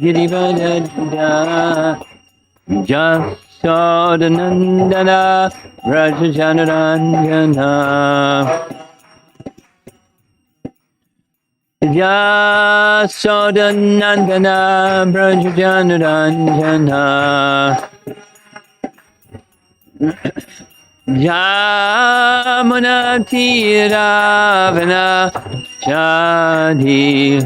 Girivardhara Jasodanandana Rajajanarandana Jasodanandana Rajajanarandana Jamunatiravana Jadi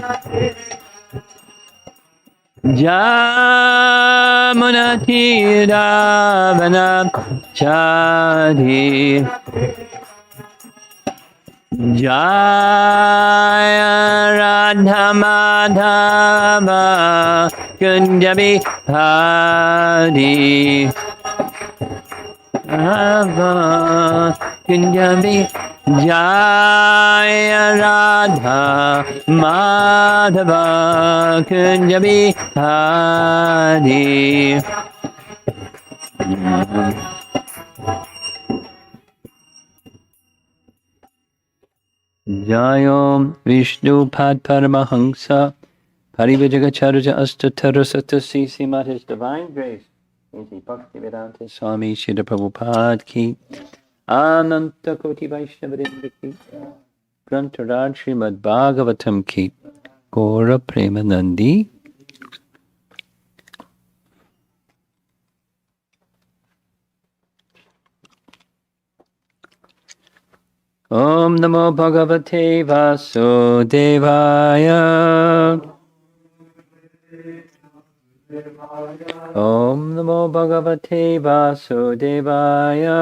Jamunatiravana Jadi Jaya Radha Madhava Kunjabi Hari Kunjabi Jaya Radha Madhava Kunjabi Hari Jayom Vishnu Pad Paramahansa Parivajagacharya Astatarasata Sisimat His Divine Grace Inti Bhaktivedanta Swami Srila Prabhupada Ki Ananta Koti Vaishnavadinda Ki Grantaraj Srimad Bhagavatam Ki Gora Premanandi Om Namo Bhagavate Vasudevaya Om Namo Bhagavate Vasudevaya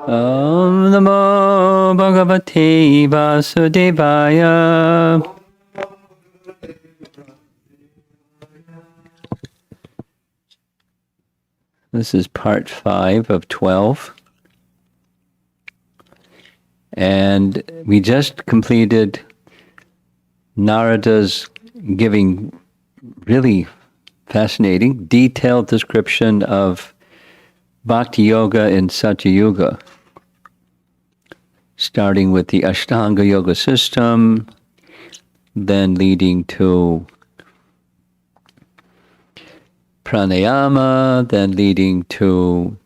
Om Namo Bhagavate Vasudevaya This is part 5 of 12. And we just completed Narada's giving really fascinating, detailed description of Bhakti Yoga in Satya Yuga, starting with the Ashtanga Yoga system, then leading to pranayama, then leading to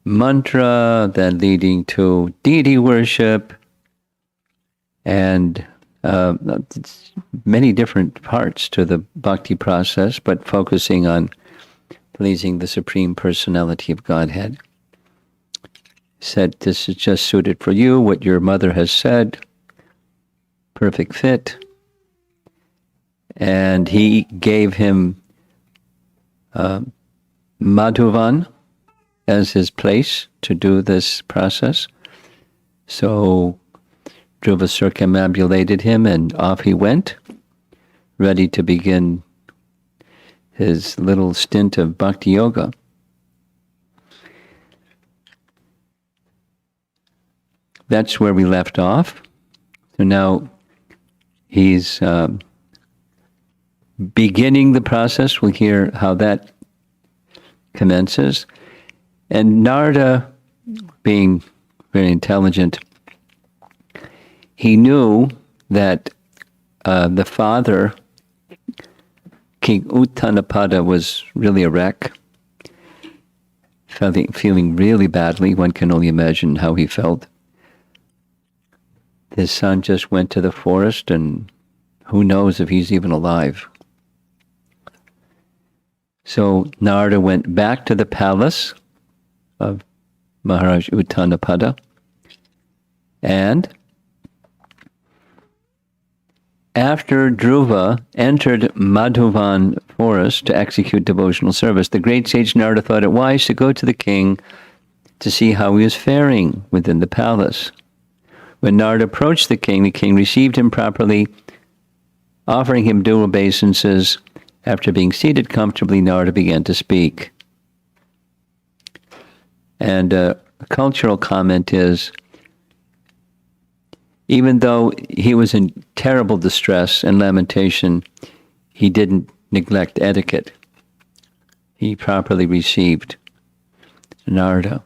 mantra, then leading to deity worship, and many different parts to the bhakti process, but focusing on pleasing the Supreme Personality of Godhead. Said, this is just suited for you, what your mother has said, perfect fit. And he gave him Madhuvan as his place to do this process. So Dhruva circumambulated him and off he went, ready to begin his little stint of bhakti yoga. That's where we left off. So now he's beginning the process. We'll hear how that commences. And Narada, being very intelligent, he knew that the father, King Uttanapada, was really a wreck, feeling really badly. One can only imagine how he felt. His son just went to the forest, and who knows if he's even alive. So Narada went back to the palace of Maharaj Uttanapada, and after Dhruva entered Madhuvan forest to execute devotional service, the great sage Narada thought it wise to go to the king to see how he was faring within the palace. When Narada approached the king received him properly, offering him due obeisances. After being seated comfortably, Narada began to speak. And a cultural comment is, even though he was in terrible distress and lamentation, he didn't neglect etiquette. He properly received Narada.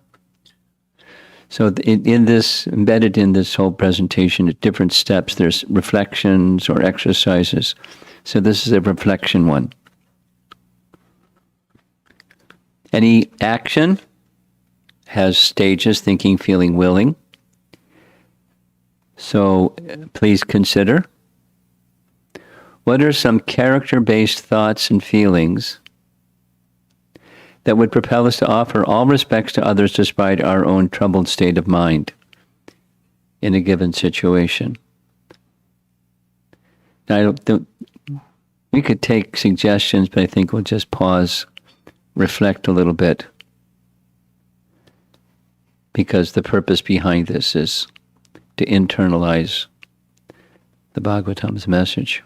So in this, embedded in this whole presentation, at different steps, there's reflections or exercises. So this is a reflection one. Any action has stages: thinking, feeling, willing. So please consider, what are some character-based thoughts and feelings that would propel us to offer all respects to others despite our own troubled state of mind in a given situation? Now, we could take suggestions, but I think we'll just pause, reflect a little bit, because the purpose behind this is to internalize the Bhagavatam's message.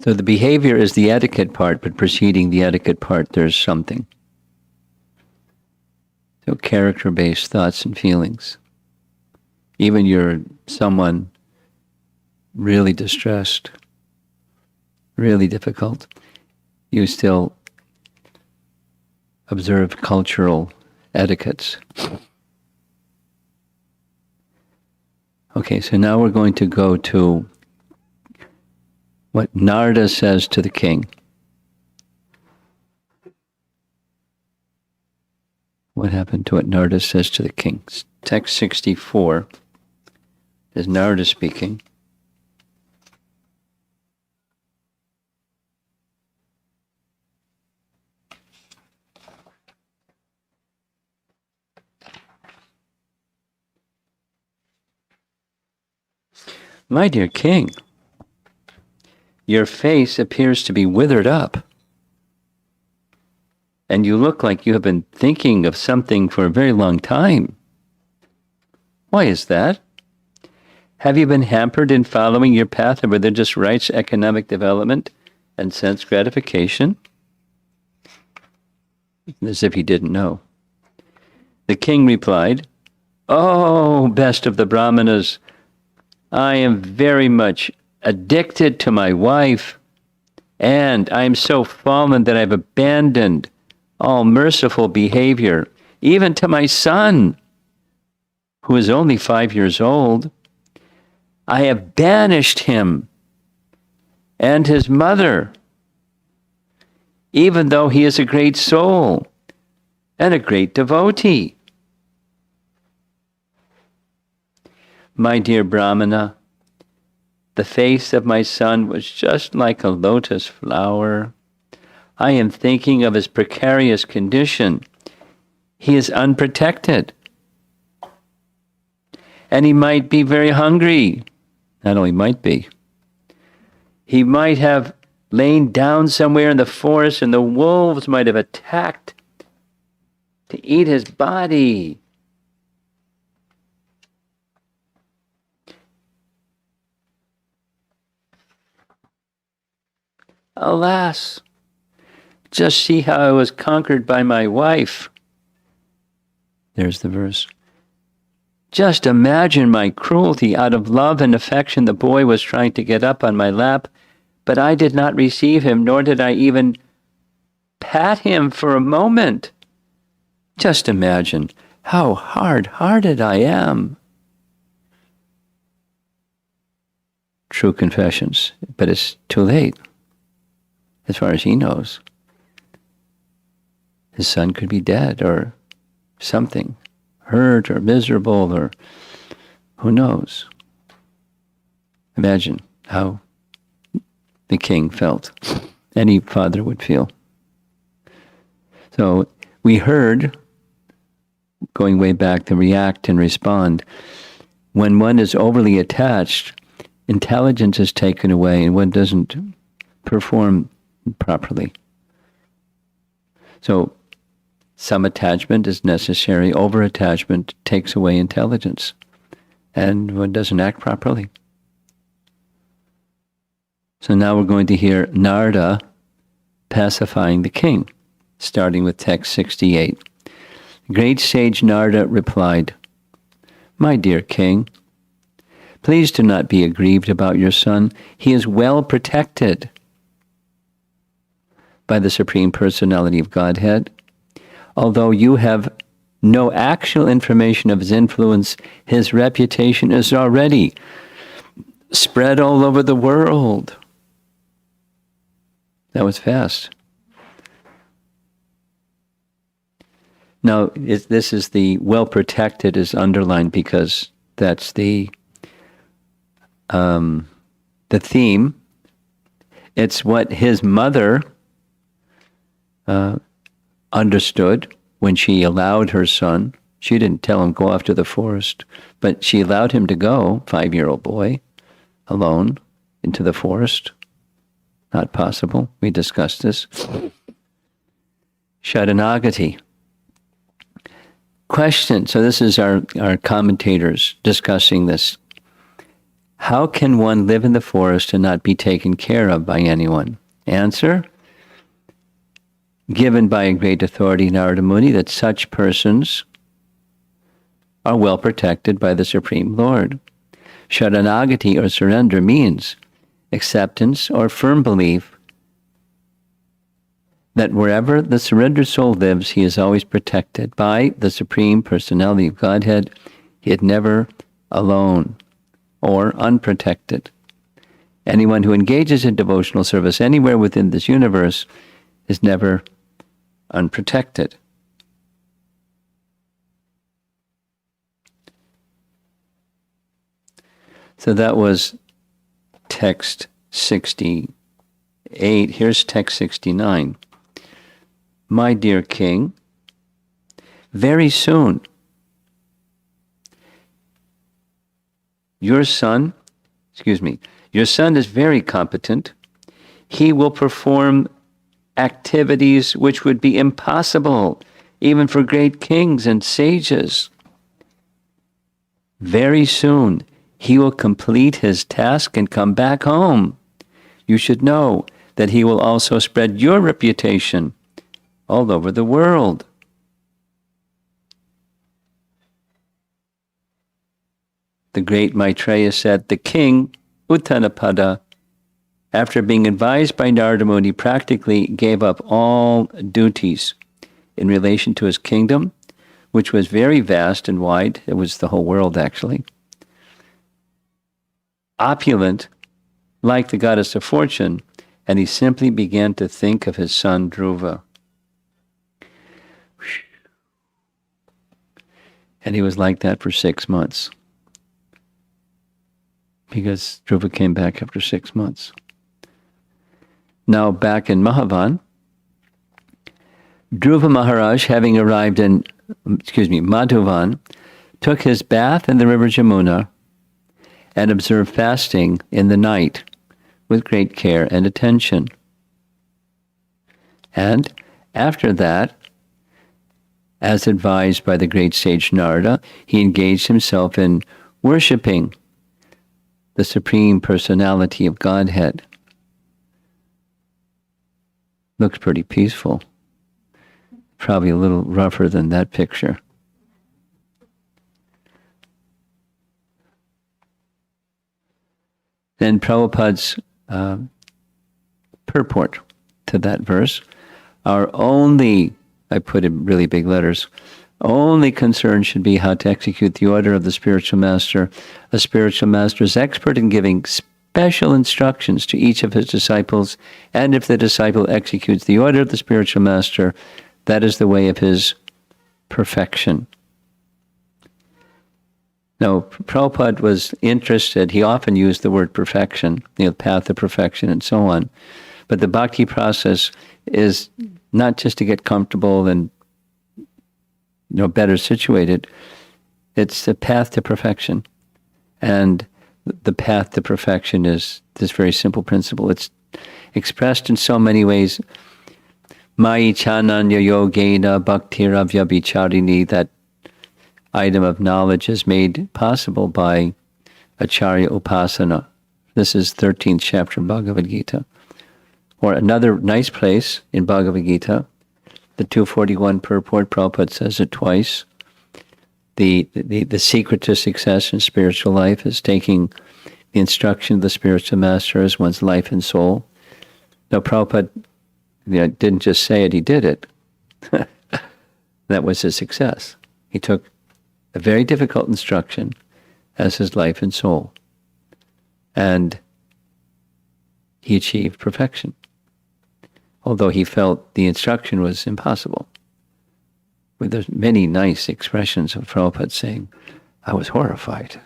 So the behavior is the etiquette part, but preceding the etiquette part, there's something. So character-based thoughts and feelings. Even you're someone really distressed, really difficult, you still observe cultural etiquettes. Okay, so now we're going to go to what Narada says to the king. What happened to what Narada says to the king? Text 64 is Narada speaking. My dear king, your face appears to be withered up, and you look like you have been thinking of something for a very long time. Why is that? Have you been hampered in following your path of religious rights, economic development, and sense gratification? As if he didn't know. The king replied, "Oh, best of the Brahmanas, I am very much addicted to my wife, and I am so fallen that I've abandoned all merciful behavior, even to my son, who is only 5 years old. I have banished him and his mother, even though he is a great soul and a great devotee. My dear Brahmana, the face of my son was just like a lotus flower. I am thinking of his precarious condition. He is unprotected, and he might be very hungry. Not only might be, he might have lain down somewhere in the forest, and the wolves might have attacked to eat his body. Alas, just see how I was conquered by my wife." There's the verse. "Just imagine my cruelty. Out of love and affection, the boy was trying to get up on my lap, but I did not receive him, nor did I even pat him for a moment. Just imagine how hard-hearted I am." True confessions, but it's too late. As far as he knows, his son could be dead or something, hurt or miserable, or who knows. Imagine how the king felt. Any father would feel. So we heard, going way back, to react and respond. When one is overly attached, intelligence is taken away and one doesn't perform properly. So some attachment is necessary. Over-attachment takes away intelligence, and one doesn't act properly. So now we're going to hear Narada pacifying the king, starting with text 68. Great sage Narada replied, "My dear king, please do not be aggrieved about your son. He is well protected. by the Supreme Personality of Godhead. Although you have no actual information of his influence, his reputation is already spread all over the world. That was fast. Now, this is the well-protected is underlined because that's the theme. It's what his mother understood when she allowed her son. She didn't tell him go off to the forest, but she allowed him to go, 5-year-old boy, alone into the forest. Not possible. We discussed this. Sharanagati. Question. So this is our commentators discussing this. How can one live in the forest and not be taken care of by anyone? Answer. Given by a great authority, Narada Muni, that such persons are well protected by the Supreme Lord. Sharanagati, or surrender, means acceptance or firm belief that wherever the surrendered soul lives, he is always protected by the Supreme Personality of Godhead. He is never alone or unprotected. Anyone who engages in devotional service anywhere within this universe is never unprotected. So that was text 68. Here's text 69. My dear King, very soon your son is very competent. He will perform activities which would be impossible even for great kings and sages. Very soon he will complete his task and come back home. You should know that he will also spread your reputation all over the world. The great Maitreya said, the king, Uttanapada, after being advised by Narada Muni, practically gave up all duties in relation to his kingdom, which was very vast and wide. It was the whole world, actually. Opulent, like the goddess of fortune, and he simply began to think of his son Dhruva. And he was like that for 6 months, because Dhruva came back after 6 months. Now back in Madhuvan, Dhruva Maharaj, having arrived in, Madhuvan, took his bath in the river Jamuna and observed fasting in the night with great care and attention. And after that, as advised by the great sage Narada, he engaged himself in worshipping the Supreme Personality of Godhead. Looks pretty peaceful. Probably a little rougher than that picture. Then Prabhupada's purport to that verse, our only, I put in really big letters, only concern should be how to execute the order of the spiritual master. A spiritual master is expert in giving special instructions to each of his disciples, and if the disciple executes the order of the spiritual master, that is the way of his perfection. Now, Prabhupada was interested, he often used the word perfection, path of perfection and so on. But the bhakti process is not just to get comfortable and better situated. It's the path to perfection. And the path to perfection is this very simple principle. It's expressed in so many ways. Mai chananya yogena bhaktiravya vicharini, that item of knowledge is made possible by acharya upasana. This is 13th chapter of Bhagavad Gita. Or another nice place in Bhagavad Gita, the 241 purport, Prabhupada says it twice. The secret to success in spiritual life is taking the instruction of the spiritual master as one's life and soul. Now, Prabhupada didn't just say it, he did it. That was his success. He took a very difficult instruction as his life and soul, and he achieved perfection, although he felt the instruction was impossible. With there's many nice expressions of Prabhupada saying, I was horrified.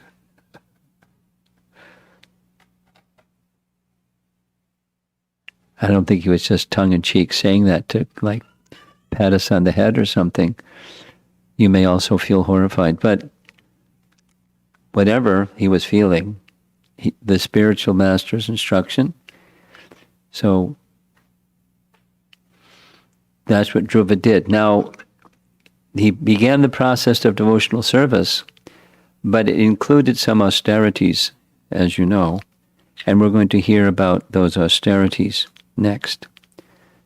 I don't think he was just tongue-in-cheek saying that to pat us on the head or something. You may also feel horrified, but whatever he was feeling, the spiritual master's instruction. So that's what Dhruva did. Now, he began the process of devotional service, but it included some austerities, as you know, and we're going to hear about those austerities next,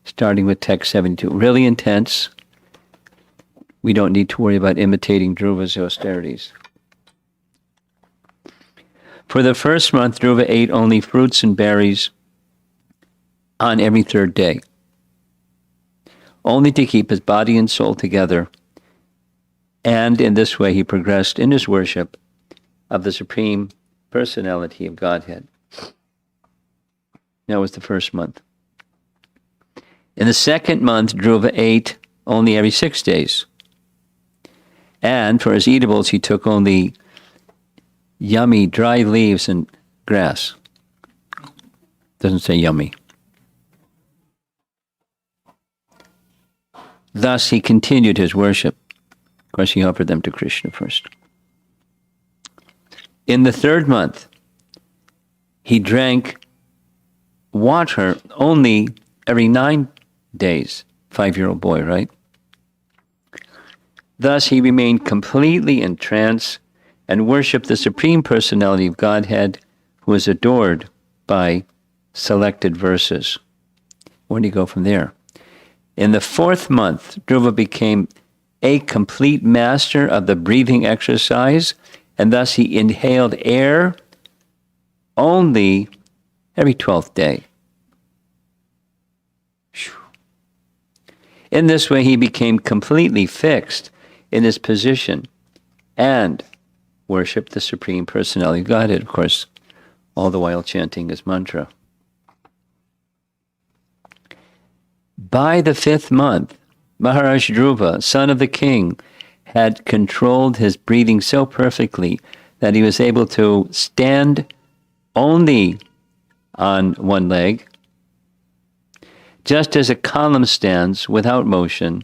starting with text 72. Really intense. We don't need to worry about imitating Dhruva's austerities. For the first month, Dhruva ate only fruits and berries on every third day, only to keep his body and soul together, and in this way he progressed in his worship of the Supreme Personality of Godhead. That was the first month. In the second month, Dhruva ate only every 6 days, and for his eatables he took only yummy dry leaves and grass. Doesn't say yummy. Thus he continued his worship. Of course, he offered them to Krishna first. In the third month, he drank water only every 9 days. 5-year-old boy, right? Thus he remained completely in trance and worshipped the Supreme Personality of Godhead, who is adored by selected verses. Where do you go from there? In the fourth month, Dhruva became a complete master of the breathing exercise, and thus he inhaled air only every 12th day. In this way, he became completely fixed in his position and worshipped the Supreme Personality of Godhead, of course, all the while chanting his mantra. By the 5th month, Maharaj Dhruva, son of the king, had controlled his breathing so perfectly that he was able to stand only on one leg, just as a column stands without motion,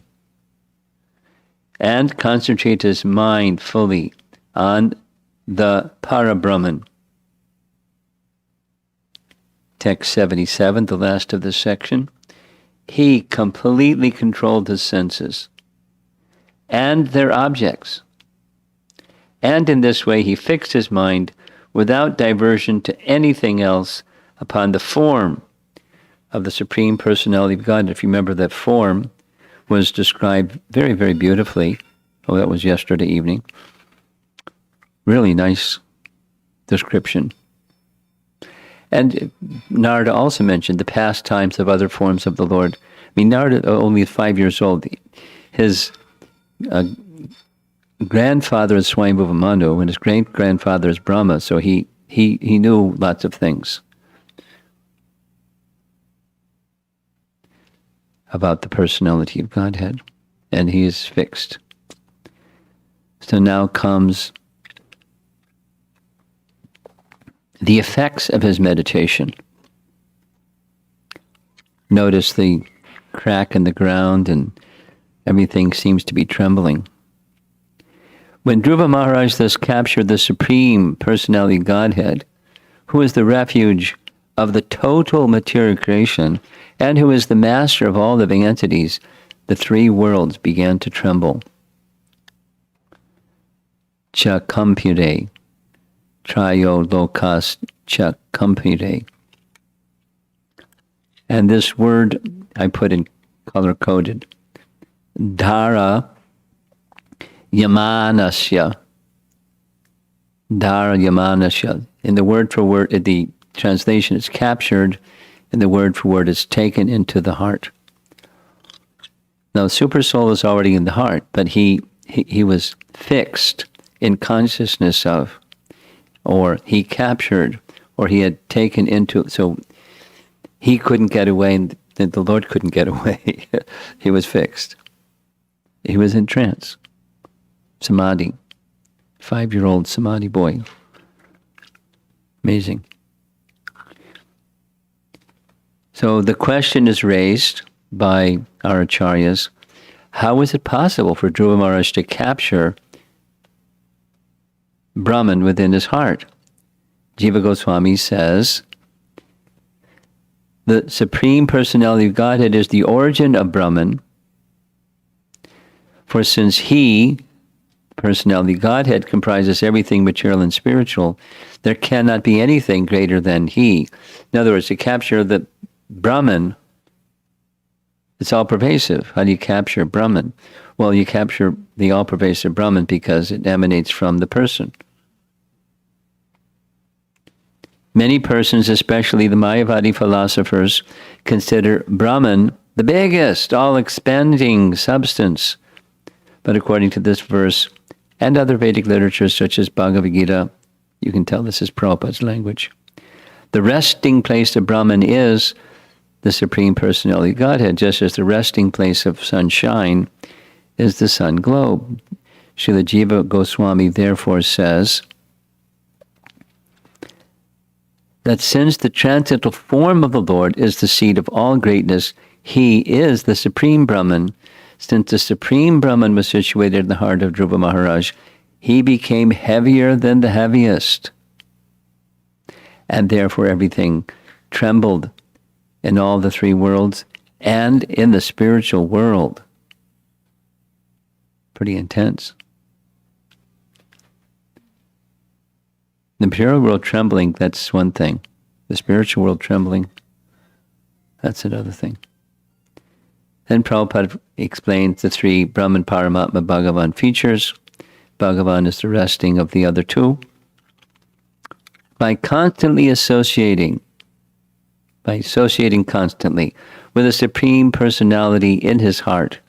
and concentrate his mind fully on the Parabrahman. Text 77, the last of this section. He completely controlled his senses and their objects, and in this way he fixed his mind without diversion to anything else upon the form of the Supreme Personality of God. If you remember, that form was described very, very beautifully. Oh, that was yesterday evening. Really nice description. And Narada also mentioned the pastimes of other forms of the Lord. I mean, Narada, only 5 years old, his grandfather is Swayambhuva Manu, and his great-grandfather is Brahma, so he knew lots of things about the personality of Godhead, and he is fixed. So now comes the effects of his meditation. Notice the crack in the ground and everything seems to be trembling. When Dhruva Maharaj thus captured the Supreme Personality of Godhead, who is the refuge of the total material creation and who is the master of all living entities, the three worlds began to tremble. Cha compute, Trayo lokas cha compute. And this word I put in color-coded. Dhara yamanasya. Dhara yamanasya. In the word for word, the translation is captured, and the word for word is taken into the heart. Now, super soul is already in the heart, but he was fixed in consciousness of, or he captured, or he had taken into, so he couldn't get away, and the Lord couldn't get away. He was fixed. He was in trance. Samadhi. 5-year-old Samadhi boy. Amazing. So the question is raised by our acharyas, how is it possible for Dhruva Maharaj to capture Brahman within his heart? Jiva Goswami says, the Supreme Personality of Godhead is the origin of Brahman, for since he, Personality of Godhead, comprises everything material and spiritual, there cannot be anything greater than he. In other words, to capture the Brahman, it's all-pervasive. How do you capture Brahman? Well, you capture the all-pervasive Brahman because it emanates from the person. Many persons, especially the Mayavadi philosophers, consider Brahman the biggest, all-expanding substance. But according to this verse and other Vedic literature such as Bhagavad Gita, you can tell this is Prabhupada's language, the resting place of Brahman is the Supreme Personality of Godhead, just as the resting place of sunshine is the sun globe. Srila Jiva Goswami therefore says that since the transcendental form of the Lord is the seat of all greatness, he is the Supreme Brahman. Since the Supreme Brahman was situated in the heart of Dhruva Maharaj, he became heavier than the heaviest. And therefore everything trembled in all the three worlds and in the spiritual world. Pretty intense. The material world trembling, that's one thing. The spiritual world trembling, that's another thing. Then Prabhupada explains the three Brahman, Paramatma, Bhagavan features. Bhagavan is the resting of the other two. By associating constantly with a Supreme Personality in his heart,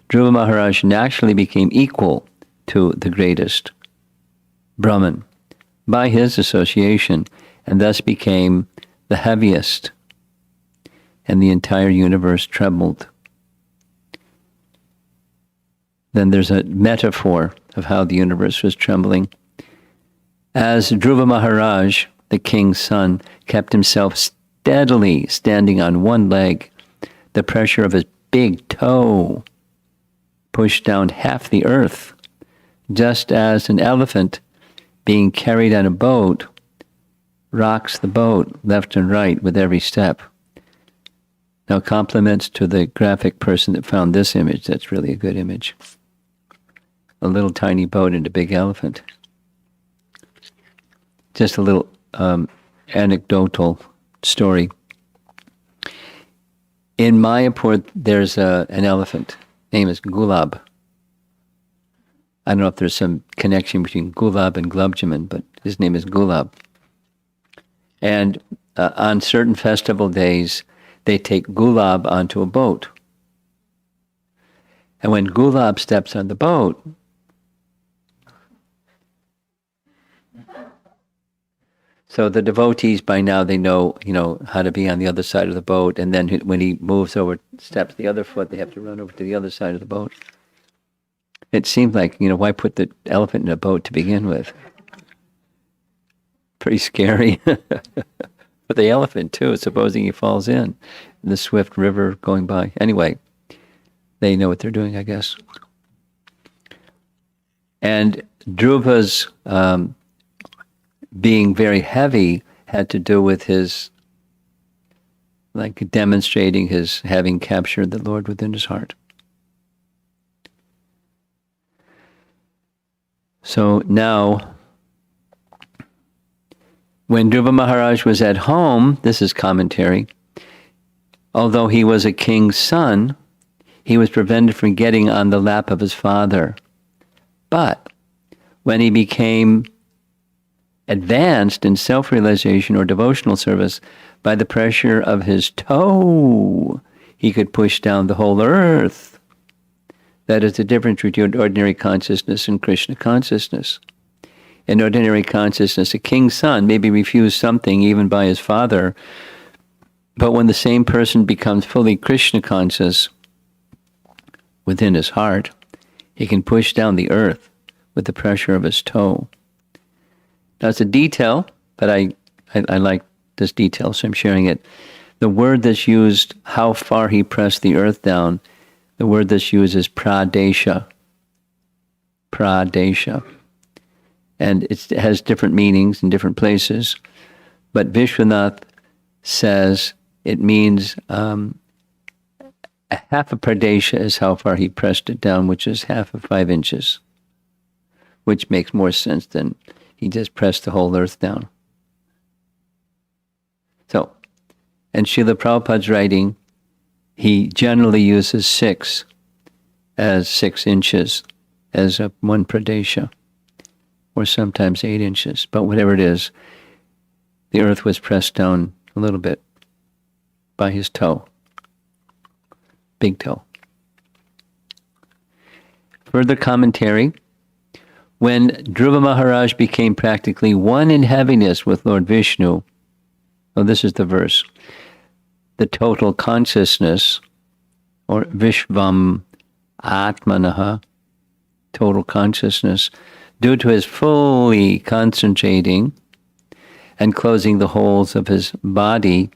Dhruva Maharaj naturally became equal to the greatest Brahman by his association, and thus became the heaviest, and the entire universe trembled. Then there's a metaphor of how the universe was trembling. As Dhruva Maharaj, the king's son, kept himself steadily standing on one leg, the pressure of his big toe pushed down half the earth, just as an elephant being carried on a boat rocks the boat left and right with every step. Now, compliments to the graphic person that found this image. That's really a good image. A little tiny boat and a big elephant. Just a little anecdotal story. In Mayapur, there's an elephant. Name is Gulab. I don't know if there's some connection between Gulab and Glubjaman, but his name is Gulab. And on certain festival days, they take Gulab onto a boat. And when Gulab steps on the boat, so the devotees, by now, they know, how to be on the other side of the boat. And then when he moves over, steps the other foot, they have to run over to the other side of the boat. It seemed like, why put the elephant in a boat to begin with? Pretty scary. But the elephant, too, supposing he falls in the swift river going by. Anyway, they know what they're doing, I guess. And Dhruva's being very heavy had to do with his, demonstrating his having captured the Lord within his heart. So now, when Dhruva Maharaj was at home, this is commentary, although he was a king's son, he was prevented from getting on the lap of his father. But when he became advanced in self-realization or devotional service by the pressure of his toe, he could push down the whole earth. That is the difference between ordinary consciousness and Krishna consciousness. In ordinary consciousness, a king's son maybe refused something even by his father, but when the same person becomes fully Krishna conscious within his heart, he can push down the earth with the pressure of his toe. Now it's a detail, but I like this detail, so I'm sharing it. The word that's used, how far he pressed the earth down, the word that's used is pradesha. Pradesha. And it has different meanings in different places. But Vishwanath says it means a half a pradesha is how far he pressed it down, which is half of 5 inches, which makes more sense than he just pressed the whole earth down. So, and Srila Prabhupada's writing, he generally uses 6 as 6 inches as a 1 pradesha, or sometimes 8 inches. But whatever it is, the earth was pressed down a little bit by his toe, big toe. Further commentary. When Dhruva Maharaj became practically one in heaviness with Lord Vishnu, this is the verse, the total consciousness, or Vishvam Atmanaha, total consciousness, due to his fully concentrating and closing the holes of his body,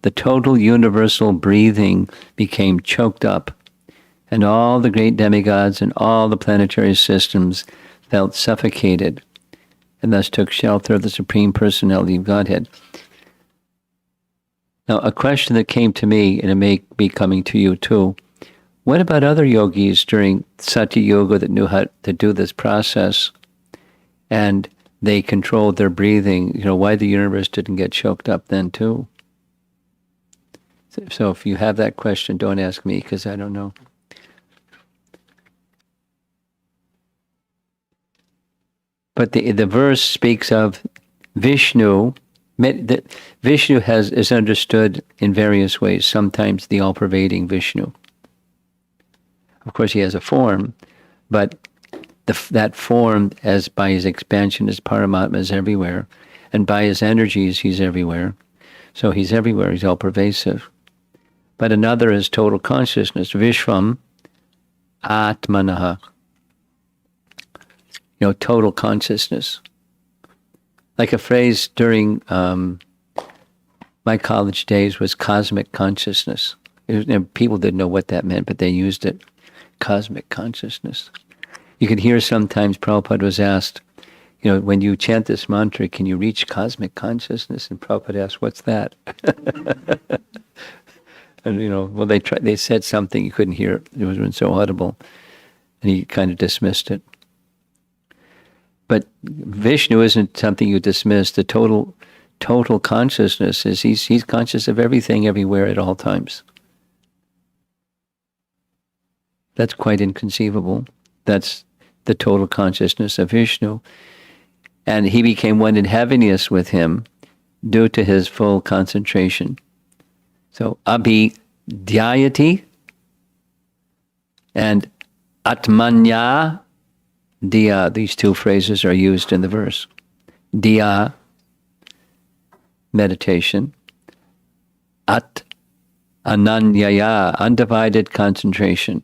the total universal breathing became choked up, and all the great demigods and all the planetary systems felt suffocated, and thus took shelter of the Supreme Personality of Godhead. Now, a question that came to me, and it may be coming to you too, what about other yogis during Satya Yoga that knew how to do this process, and they controlled their breathing? Why the universe didn't get choked up then too? So if you have that question, don't ask me, because I don't know. But the verse speaks of Vishnu. Vishnu is understood in various ways. Sometimes the all-pervading Vishnu. Of course, he has a form, but that form, as by his expansion as Paramatma, is everywhere, and by his energies, he's everywhere. So he's everywhere. He's all-pervasive. But another is total consciousness, Vishvam Atmanaha. Total consciousness. Like a phrase during my college days was cosmic consciousness. People didn't know what that meant, but they used it. Cosmic consciousness. You could hear sometimes Prabhupada was asked, when you chant this mantra, can you reach cosmic consciousness? And Prabhupada asked, what's that? And they said something, you couldn't hear it. It was so audible. And he kind of dismissed it. But Vishnu isn't something you dismiss. The total consciousness is he's conscious of everything, everywhere, at all times. That's quite inconceivable. That's the total consciousness of Vishnu. And he became one in heaviness with him due to his full concentration. So abhidhyayati and atmanya Diya, these 2 phrases are used in the verse. Diya, meditation. At, ananyaya, undivided concentration.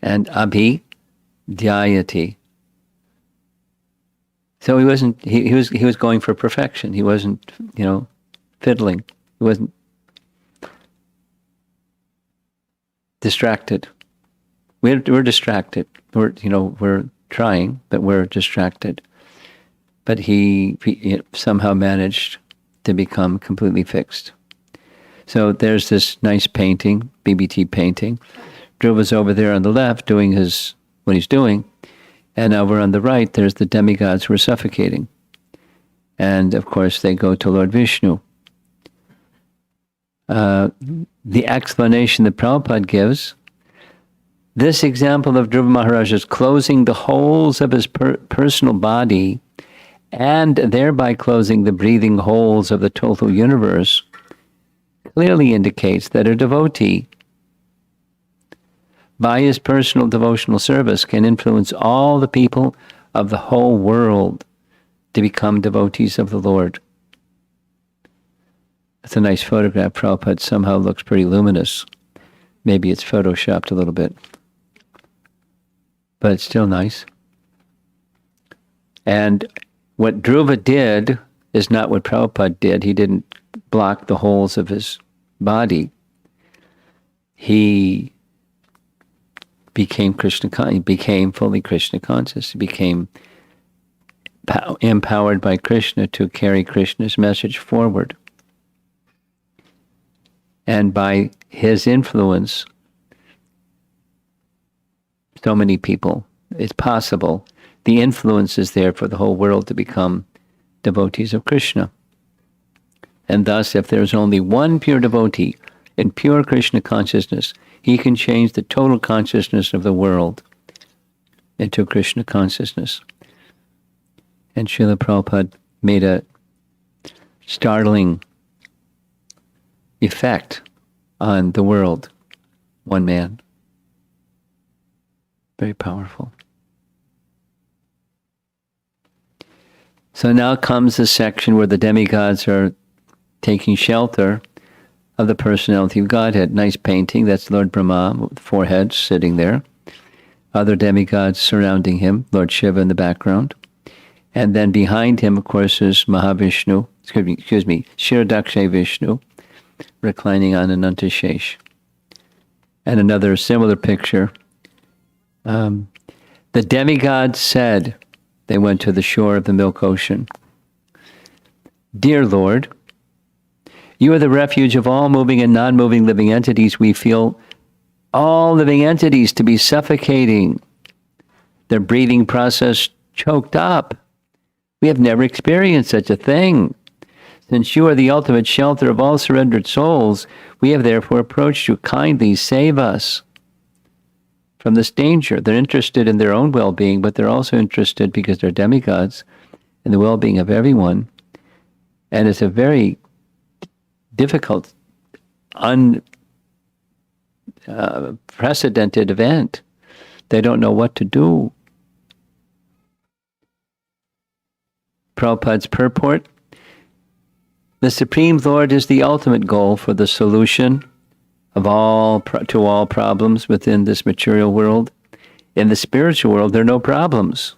And abhi, dhyayati. So he was going for perfection. He wasn't, fiddling. He wasn't distracted. We're distracted. We're trying, but we're distracted. But he somehow managed to become completely fixed. So there's this nice painting, BBT painting. Dhruva's over there on the left doing what he's doing, and over on the right there's the demigods who are suffocating. And of course they go to Lord Vishnu. The explanation that Prabhupada gives, this example of Dhruva Maharaj's closing the holes of his personal body and thereby closing the breathing holes of the total universe clearly indicates that a devotee, by his personal devotional service, can influence all the people of the whole world to become devotees of the Lord. It's a nice photograph. Prabhupada somehow looks pretty luminous. Maybe it's photoshopped a little bit. But it's still nice. And what Dhruva did is not what Prabhupada did. He didn't block the holes of his body. He became he became fully Krishna conscious. He became empowered by Krishna to carry Krishna's message forward. And by his influence, so many people, it's possible, the influence is there for the whole world to become devotees of Krishna. And thus, if there's only one pure devotee in pure Krishna consciousness, he can change the total consciousness of the world into Krishna consciousness. And Srila Prabhupada made a startling effect on the world. One man. Very powerful. So now comes the section where the demigods are taking shelter of the personality of Godhead. Nice painting. That's Lord Brahma with 4 heads sitting there. Other demigods surrounding him. Lord Shiva in the background. And then behind him, of course, is Mahavishnu. Excuse me, Shiradakshay Vishnu, reclining on Anantashesh. And another similar picture. The demigods said, they went to the shore of the Milk Ocean, "Dear Lord, you are the refuge of all moving and non-moving living entities. We feel all living entities to be suffocating, their breathing process choked up. We have never experienced such a thing. Since you are the ultimate shelter of all surrendered souls, we have therefore approached you. Kindly save us from this danger." They're interested in their own well-being, but they're also interested, because they're demigods, in the well-being of everyone. And it's a very difficult, unprecedented event. They don't know what to do. Prabhupada's purport: the Supreme Lord is the ultimate goal for the solution of all problems within this material world. In the spiritual world, there are no problems.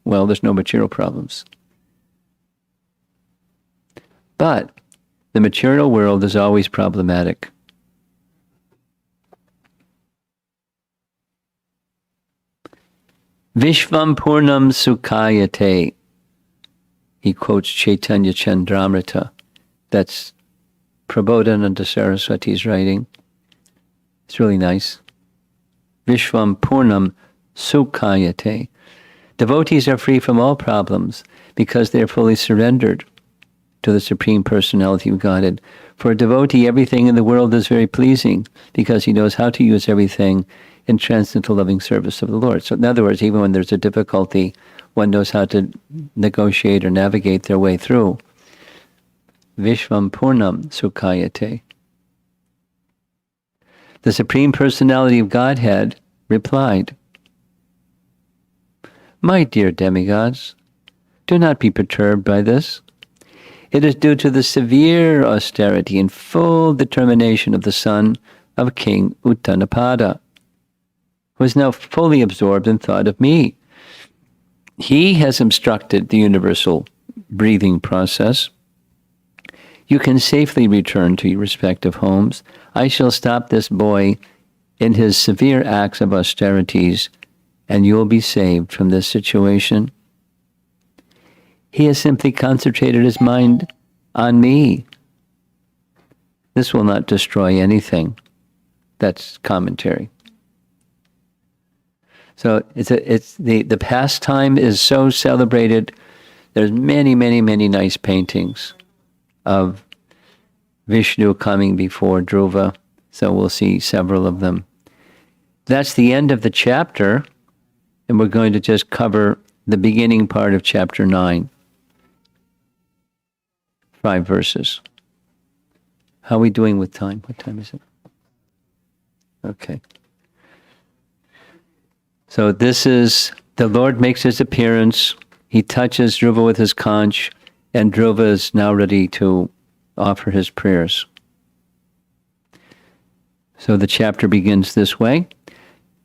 Well, there's no material problems. But the material world is always problematic. Vishvam Purnam Sukhayate. He quotes Chaitanya Chandramrita. That's Prabodhananda Saraswati's writing. It's really nice. Vishvam Purnam Sukhayate. Devotees are free from all problems because they are fully surrendered to the Supreme Personality of Godhead. For a devotee, everything in the world is very pleasing because he knows how to use everything in transcendental loving service of the Lord. So in other words, even when there's a difficulty, one knows how to negotiate or navigate their way through. Vishvam Purnam Sukhayate. The Supreme Personality of Godhead replied, "My dear demigods, do not be perturbed by this. It is due to the severe austerity and full determination of the son of King Uttanapada, who is now fully absorbed in thought of me. He has obstructed the universal breathing process. You can safely return to your respective homes. I shall stop this boy in his severe acts of austerities, and you will be saved from this situation. He has simply concentrated his mind on me. This will not destroy anything." That's commentary. So the pastime is so celebrated. There's many, many, many nice paintings of Vishnu coming before Dhruva. So we'll see several of them. That's the end of the chapter, and we're going to just cover the beginning part of chapter 9. 5 verses. How are we doing with time? What time is it? Okay. So this is, the Lord makes his appearance. He touches Dhruva with his conch, and Dhruva is now ready to offer his prayers. So the chapter begins this way.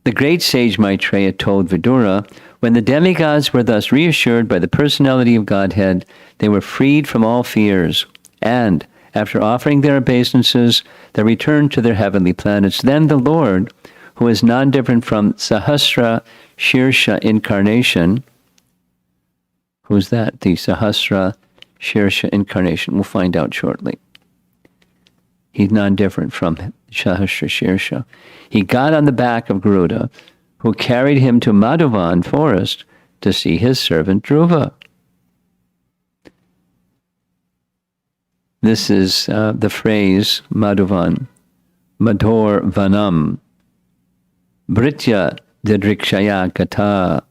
The great sage Maitreya told Vidura, when the demigods were thus reassured by the personality of Godhead, they were freed from all fears, and, after offering their obeisances, they returned to their heavenly planets. Then the Lord, who is non-different from Sahasra Shirsha incarnation, who's that? The Sahasra Shirsha incarnation. We'll find out shortly. He's non-different from Sahasra Shirsha. He got on the back of Garuda, who carried him to Madhuvan forest to see his servant Dhruva. This is the phrase Madhuvan, Madhor Vanam, Britya Didrikshaya Kata.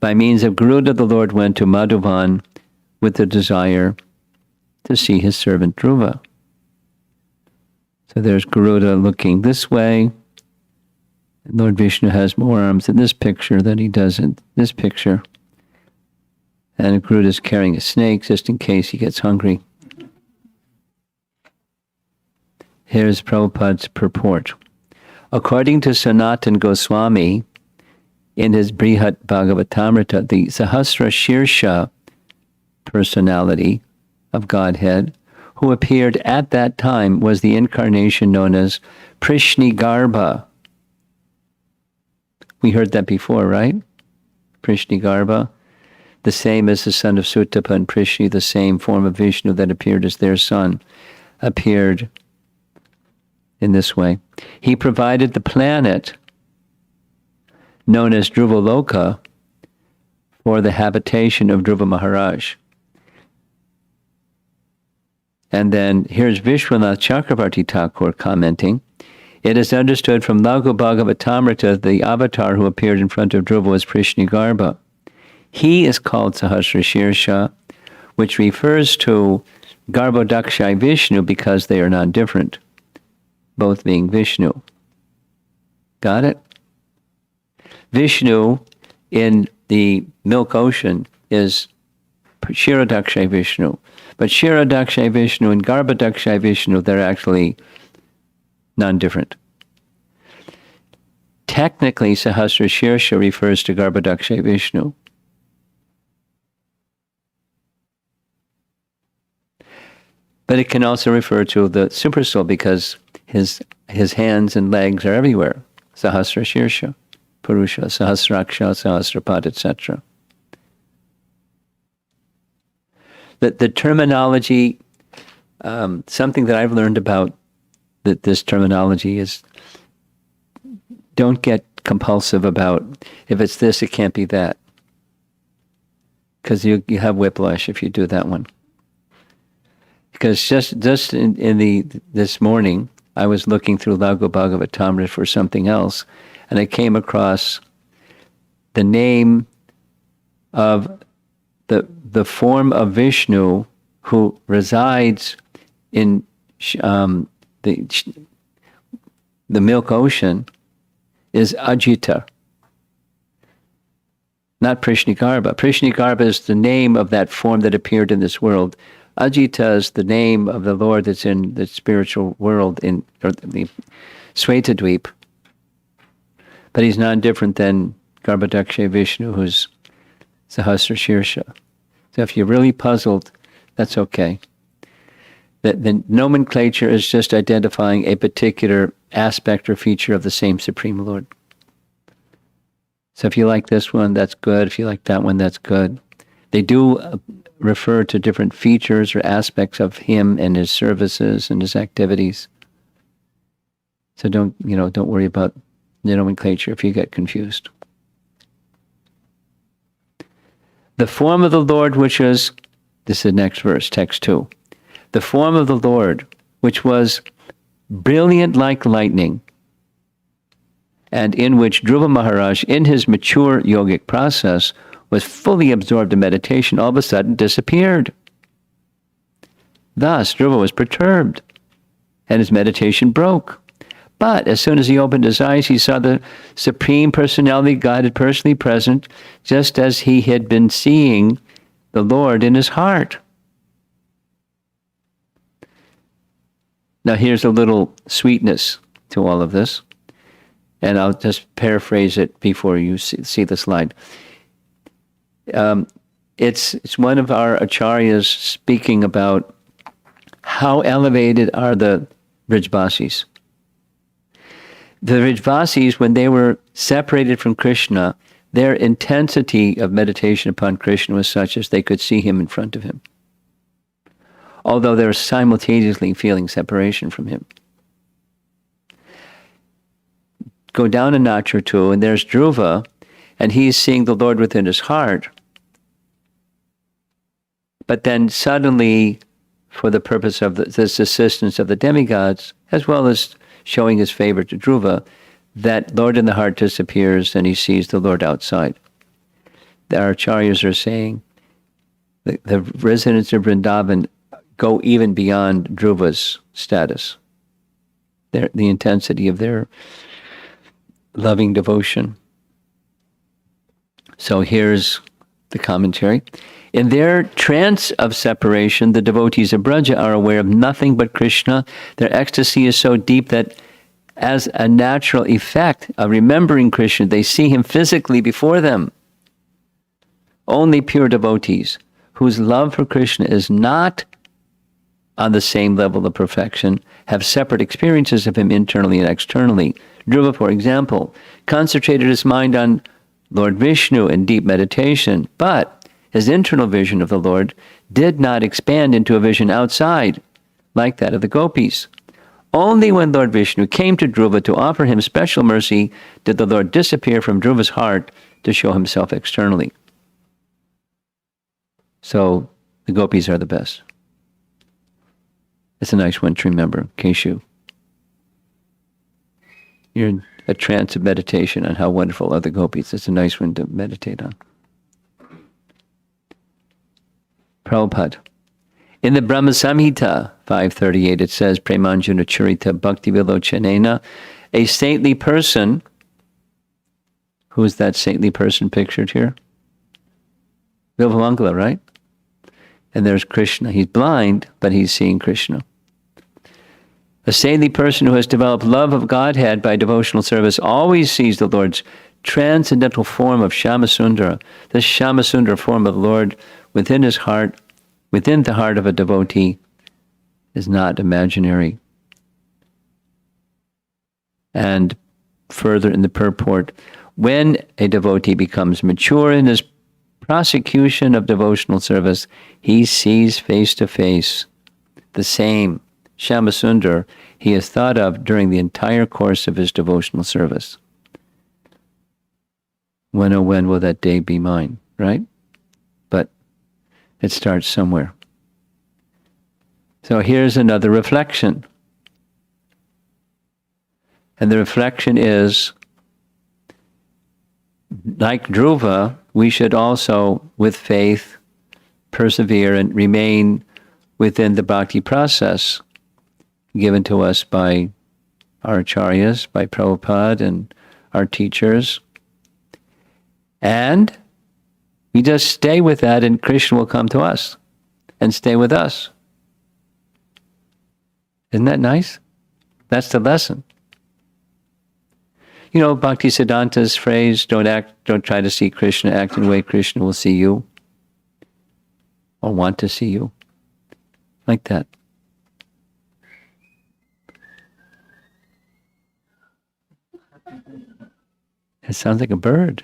By means of Garuda, the Lord went to Madhuvan with the desire to see his servant Dhruva. So there's Garuda looking this way. Lord Vishnu has more arms in this picture than he does in this picture. And Garuda's carrying a snake just in case he gets hungry. Here's Prabhupada's purport. According to Sanatan Goswami, in his Brihat Bhagavatamrita, the Sahasra Shirsha personality of Godhead, who appeared at that time, was the incarnation known as Prishnigarbha. We heard that before, right? Prishnigarbha, the same as the son of Suttapa and Prishni, the same form of Vishnu that appeared as their son, appeared in this way. He provided the planet known as Dhruvaloka for the habitation of Dhruva Maharaj. And then here's Vishwanath Chakravarti Thakur commenting, it is understood from Laghu Bhagavatamrita the avatar who appeared in front of Dhruva was Prishnigarbha. He is called Sahasra Shirsha, which refers to Garbhodakshai Vishnu because they are non-different, both being Vishnu. Got it? Vishnu in the milk ocean is Kshirodakshai Vishnu. But Kshirodakshai Vishnu and Garbhodakshai Vishnu, they're actually non-different. Technically, Sahasra Shirsha refers to Garbhodakshai Vishnu. But it can also refer to the Supersoul because his hands and legs are everywhere. Sahasra Shirsha, Purusha, Sahasraksha, Sahasrapad, etc. The terminology, something that I've learned about this terminology is don't get compulsive about if it's this, it can't be that. Because you have whiplash if you do that one. Because just in this morning, I was looking through Laghu Bhagavatamrita for something else, and I came across the name of the form of Vishnu who resides in the milk ocean is Ajita, not Prishnigarbha. Prishnigarbha is the name of that form that appeared in this world. Ajita is the name of the Lord that's in the spiritual world, or the Svetadweep. But he's non-different than Garbhodakshai Vishnu, who's Sahasra Shirsha. So if you're really puzzled, that's okay. The nomenclature is just identifying a particular aspect or feature of the same Supreme Lord. So if you like this one, that's good. If you like that one, that's good. They do refer to different features or aspects of him and his services and his activities. So don't worry about the nomenclature if you get confused. The form of the Lord, which is, this is the next verse, text 2. The form of the Lord, which was brilliant like lightning, and in which Dhruva Maharaj, in his mature yogic process, was fully absorbed in meditation, all of a sudden disappeared. Thus, Dhruva was perturbed. and his meditation broke. But as soon as he opened his eyes, he saw the Supreme Personality God had personally present, just as he had been seeing the Lord in his heart. Now here's a little sweetness to all of this, and I'll just paraphrase it before you see the slide. It's one of our acharyas speaking about how elevated are the Vrijvasis. The Vrijvasis, when they were separated from Krishna, their intensity of meditation upon Krishna was such as they could see him in front of him, although they were simultaneously feeling separation from him. Go down a notch or two, and there's Dhruva, and he's seeing the Lord within his heart. But then suddenly, for the purpose of this assistance of the demigods, as well as showing his favor to Dhruva, that Lord in the heart disappears and he sees the Lord outside. Our acharyas are saying the residents of Vrindavan go even beyond Dhruva's status, the intensity of their loving devotion. So here's the commentary. In their trance of separation, the devotees of Braja are aware of nothing but Krishna. Their ecstasy is so deep that as a natural effect of remembering Krishna, they see him physically before them. Only pure devotees whose love for Krishna is not on the same level of perfection have separate experiences of him internally and externally. Dhruva, for example, concentrated his mind on Lord Vishnu in deep meditation, but his internal vision of the Lord did not expand into a vision outside, like that of the gopis. Only when Lord Vishnu came to Dhruva to offer him special mercy did the Lord disappear from Dhruva's heart to show himself externally. So the gopis are the best. It's a nice one to remember, in case you're in a trance of meditation on how wonderful are the gopis. It's a nice one to meditate on. Prabhupada. In the Brahma Samhita 538, it says, Premanjuna Charita Bhakti Vilochanena, a saintly person. Who's that saintly person pictured here? Bilvamangala, right? And there's Krishna. He's blind, but he's seeing Krishna. A saintly person who has developed love of Godhead by devotional service always sees the Lord's transcendental form of Shyamasundara, the Shyamasundara form of the Lord within his heart, within the heart of a devotee, is not imaginary. And further in the purport, when a devotee becomes mature in his prosecution of devotional service, he sees face to face the same Shyamasundar he has thought of during the entire course of his devotional service. When, oh when will that day be mine, right? But it starts somewhere. So here's another reflection. And the reflection is, like Dhruva, we should also, with faith, persevere and remain within the bhakti process given to us by our acharyas, by Prabhupada and our teachers. And we just stay with that, and Krishna will come to us and stay with us. Isn't that nice? That's the lesson. You know, Bhakti Siddhanta's phrase, don't try to see Krishna, act in a way Krishna will see you or want to see you. Like that. It sounds like a bird.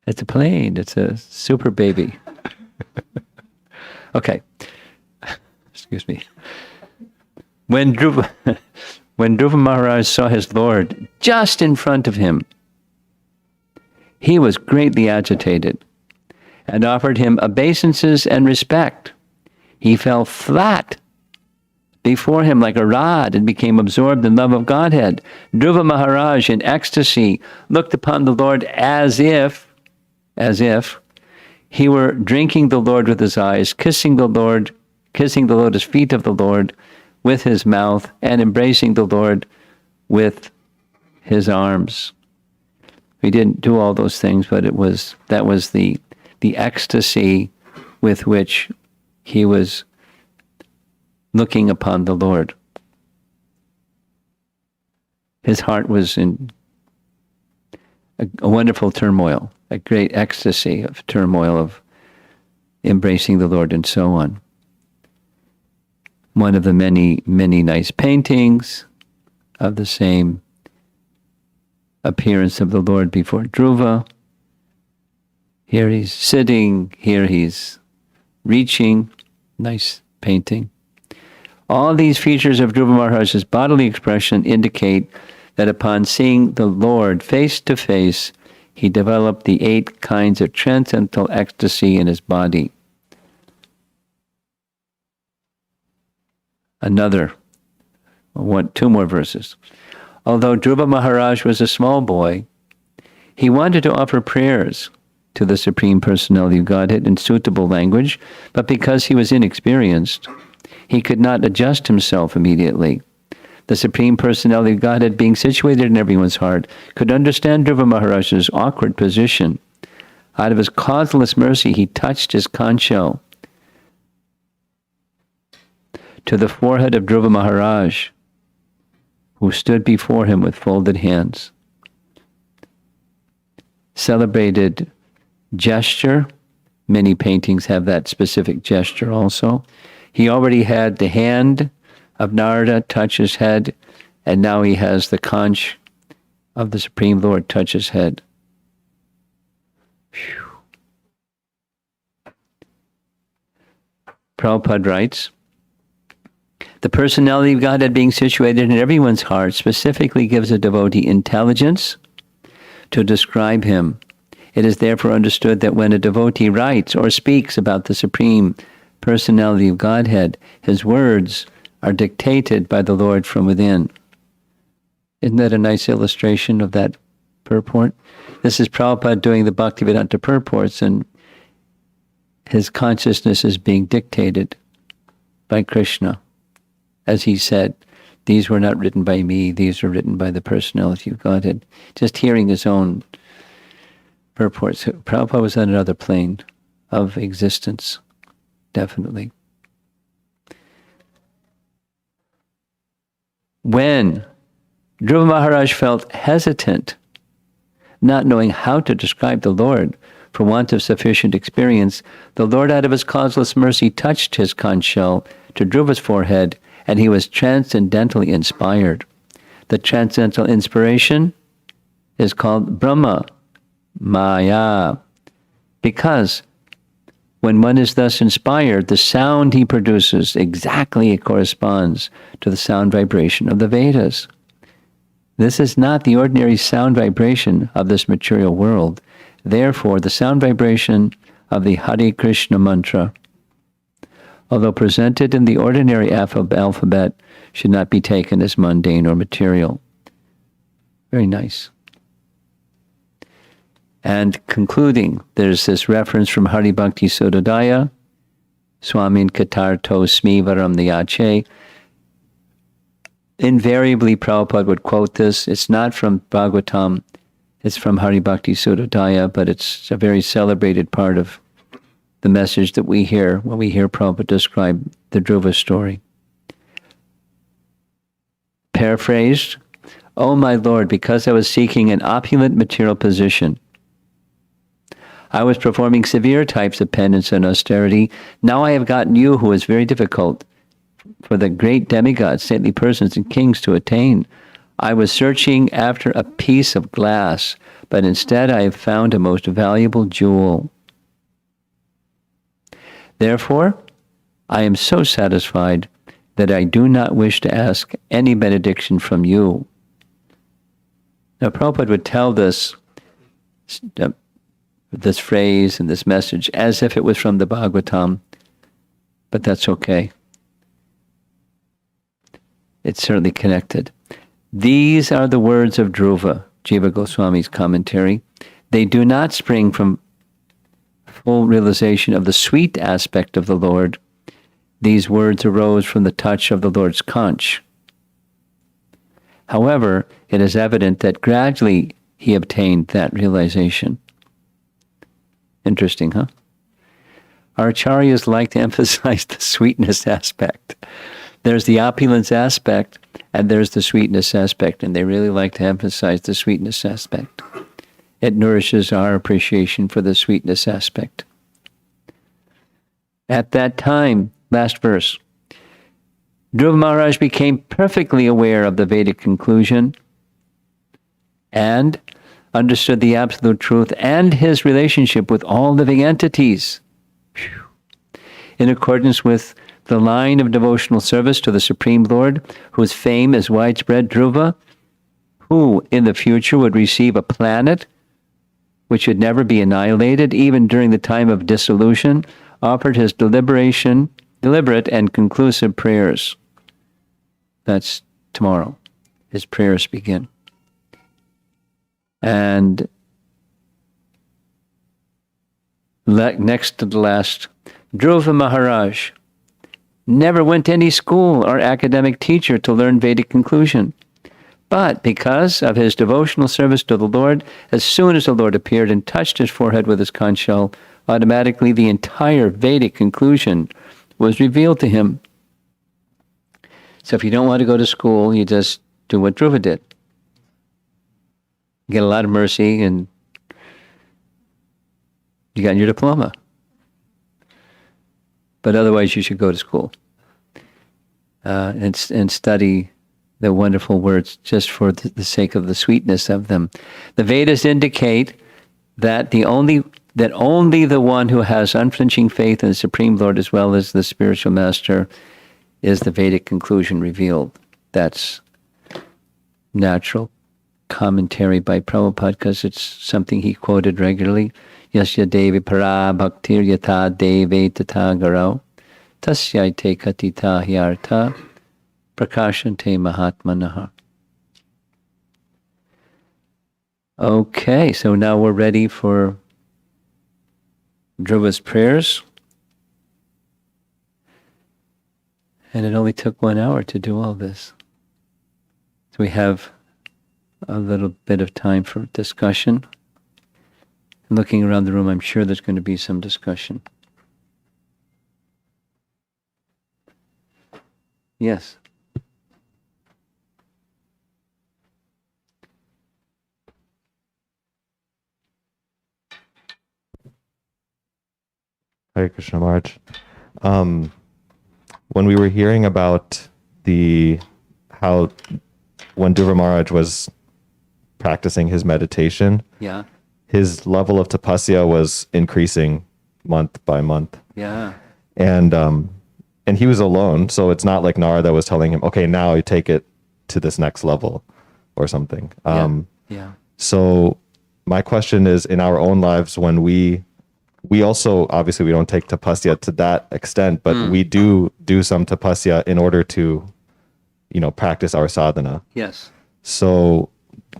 It's a plane. It's a super baby. Okay. Excuse me. When Dhruva Maharaj saw his Lord just in front of him, he was greatly agitated and offered him obeisances and respect. He fell flat before him like a rod and became absorbed in love of Godhead. Dhruva Maharaj, in ecstasy, looked upon the Lord as if he were drinking the Lord with his eyes, kissing the Lord kissing the lotus feet of the Lord with his mouth and embracing the Lord with his arms. He didn't do all those things, but that was the ecstasy with which he was looking upon the Lord. His heart was in a wonderful turmoil, a great ecstasy of turmoil, of embracing the Lord and so on. One of the many, many nice paintings of the same appearance of the Lord before Dhruva. Here he's sitting, here he's reaching. Nice painting. All these features of Dhruva Maharaj's bodily expression indicate that upon seeing the Lord face to face, he developed the 8 kinds of transcendental ecstasy in his body. Two more verses. Although Dhruva Maharaj was a small boy, he wanted to offer prayers to the Supreme Personality of Godhead in suitable language, but because he was inexperienced, he could not adjust himself immediately. The Supreme Personality of Godhead, being situated in everyone's heart, could understand Dhruva Maharaj's awkward position. Out of his causeless mercy, he touched his conch shell to the forehead of Dhruva Maharaj, who stood before him with folded hands. Celebrated gesture. Many paintings have that specific gesture also. He already had the hand of Narada touch his head, and now he has the conch of the Supreme Lord touch his head. Whew. Prabhupada writes, the personality of Godhead being situated in everyone's heart specifically gives a devotee intelligence to describe him. It is therefore understood that when a devotee writes or speaks about the Supreme Personality of Godhead, his words are dictated by the Lord from within. Isn't that a nice illustration of that purport? This is Prabhupada doing the Bhaktivedanta purports, and his consciousness is being dictated by Krishna. As he said, these were not written by me, these were written by the Personality of Godhead. Just hearing his own purports. Prabhupada was on another plane of existence, definitely. When Dhruva Maharaj felt hesitant, not knowing how to describe the Lord for want of sufficient experience, the Lord out of his causeless mercy touched his conch shell to Dhruva's forehead, and he was transcendentally inspired. The transcendental inspiration is called Brahma Maya, because when one is thus inspired, the sound he produces exactly corresponds to the sound vibration of the Vedas. This is not the ordinary sound vibration of this material world. Therefore, the sound vibration of the Hare Krishna mantra, although presented in the ordinary alphabet, should not be taken as mundane or material. Very nice. And concluding, there's this reference from Hari Bhakti Sododaya, Swamin Katarto Smi Varam Niyache. Invariably, Prabhupada would quote this. It's not from Bhagavatam, it's from Hari Bhakti Sododaya, but it's a very celebrated part of the message that we hear when we hear Prabhupada describe the Dhruva story. Paraphrased, "O my Lord, because I was seeking an opulent material position, I was performing severe types of penance and austerity. Now I have gotten you, who is very difficult for the great demigods, saintly persons, and kings to attain. I was searching after a piece of glass, but instead I have found a most valuable jewel. Therefore, I am so satisfied that I do not wish to ask any benediction from you." Now, Prabhupada would tell this phrase and this message as if it was from the Bhagavatam, but that's okay. It's certainly connected. These are the words of Dhruva, Jiva Goswami's commentary. They do not spring from full realization of the sweet aspect of the Lord. these words arose from the touch of the Lord's conch. However, it is evident that gradually he obtained that realization. Interesting, huh? Our acharyas like to emphasize the sweetness aspect. There's the opulence aspect, and there's the sweetness aspect, and they really like to emphasize the sweetness aspect. It nourishes our appreciation for the sweetness aspect. At that time, last verse, Dhruva Maharaj became perfectly aware of the Vedic conclusion and understood the absolute truth and his relationship with all living entities. In accordance with the line of devotional service to the Supreme Lord, whose fame is widespread, Dhruva, who in the future would receive a planet which would never be annihilated, even during the time of dissolution, offered his deliberate and conclusive prayers. That's tomorrow. His prayers begin. And next to the last, Dhruva Maharaj never went to any school or academic teacher to learn Vedic conclusion. But because of his devotional service to the Lord, as soon as the Lord appeared and touched his forehead with his conch shell, automatically the entire Vedic conclusion was revealed to him. So if you don't want to go to school, you just do what Dhruva did. You get a lot of mercy and you got your diploma. But otherwise you should go to school and study the wonderful words just for the sake of the sweetness of them. The Vedas indicate that only the one who has unflinching faith in the Supreme Lord as well as the spiritual master is the Vedic conclusion revealed. That's natural commentary by Prabhupada because it's something he quoted regularly. Yasya devi para bhaktir yata deve tata garau tasyaite katita hyartha prakashante mahatmanaha. Okay, so now we're ready for Dhruva's prayers. And it only took 1 hour to do all this. So we have a little bit of time for discussion. Looking around the room, I'm sure there's going to be some discussion. Yes. Hare Krishna Maharaj. When we were hearing about how when Dhruva Maharaj was practicing his meditation, Yeah. his level of tapasya was increasing month by month. Yeah. And he was alone, so it's not like Narada was telling him, okay, now you take it to this next level or something. Yeah. So my question is, in our own lives, when we also, obviously we don't take tapasya to that extent, but we do some tapasya in order to, practice our sadhana. Yes. So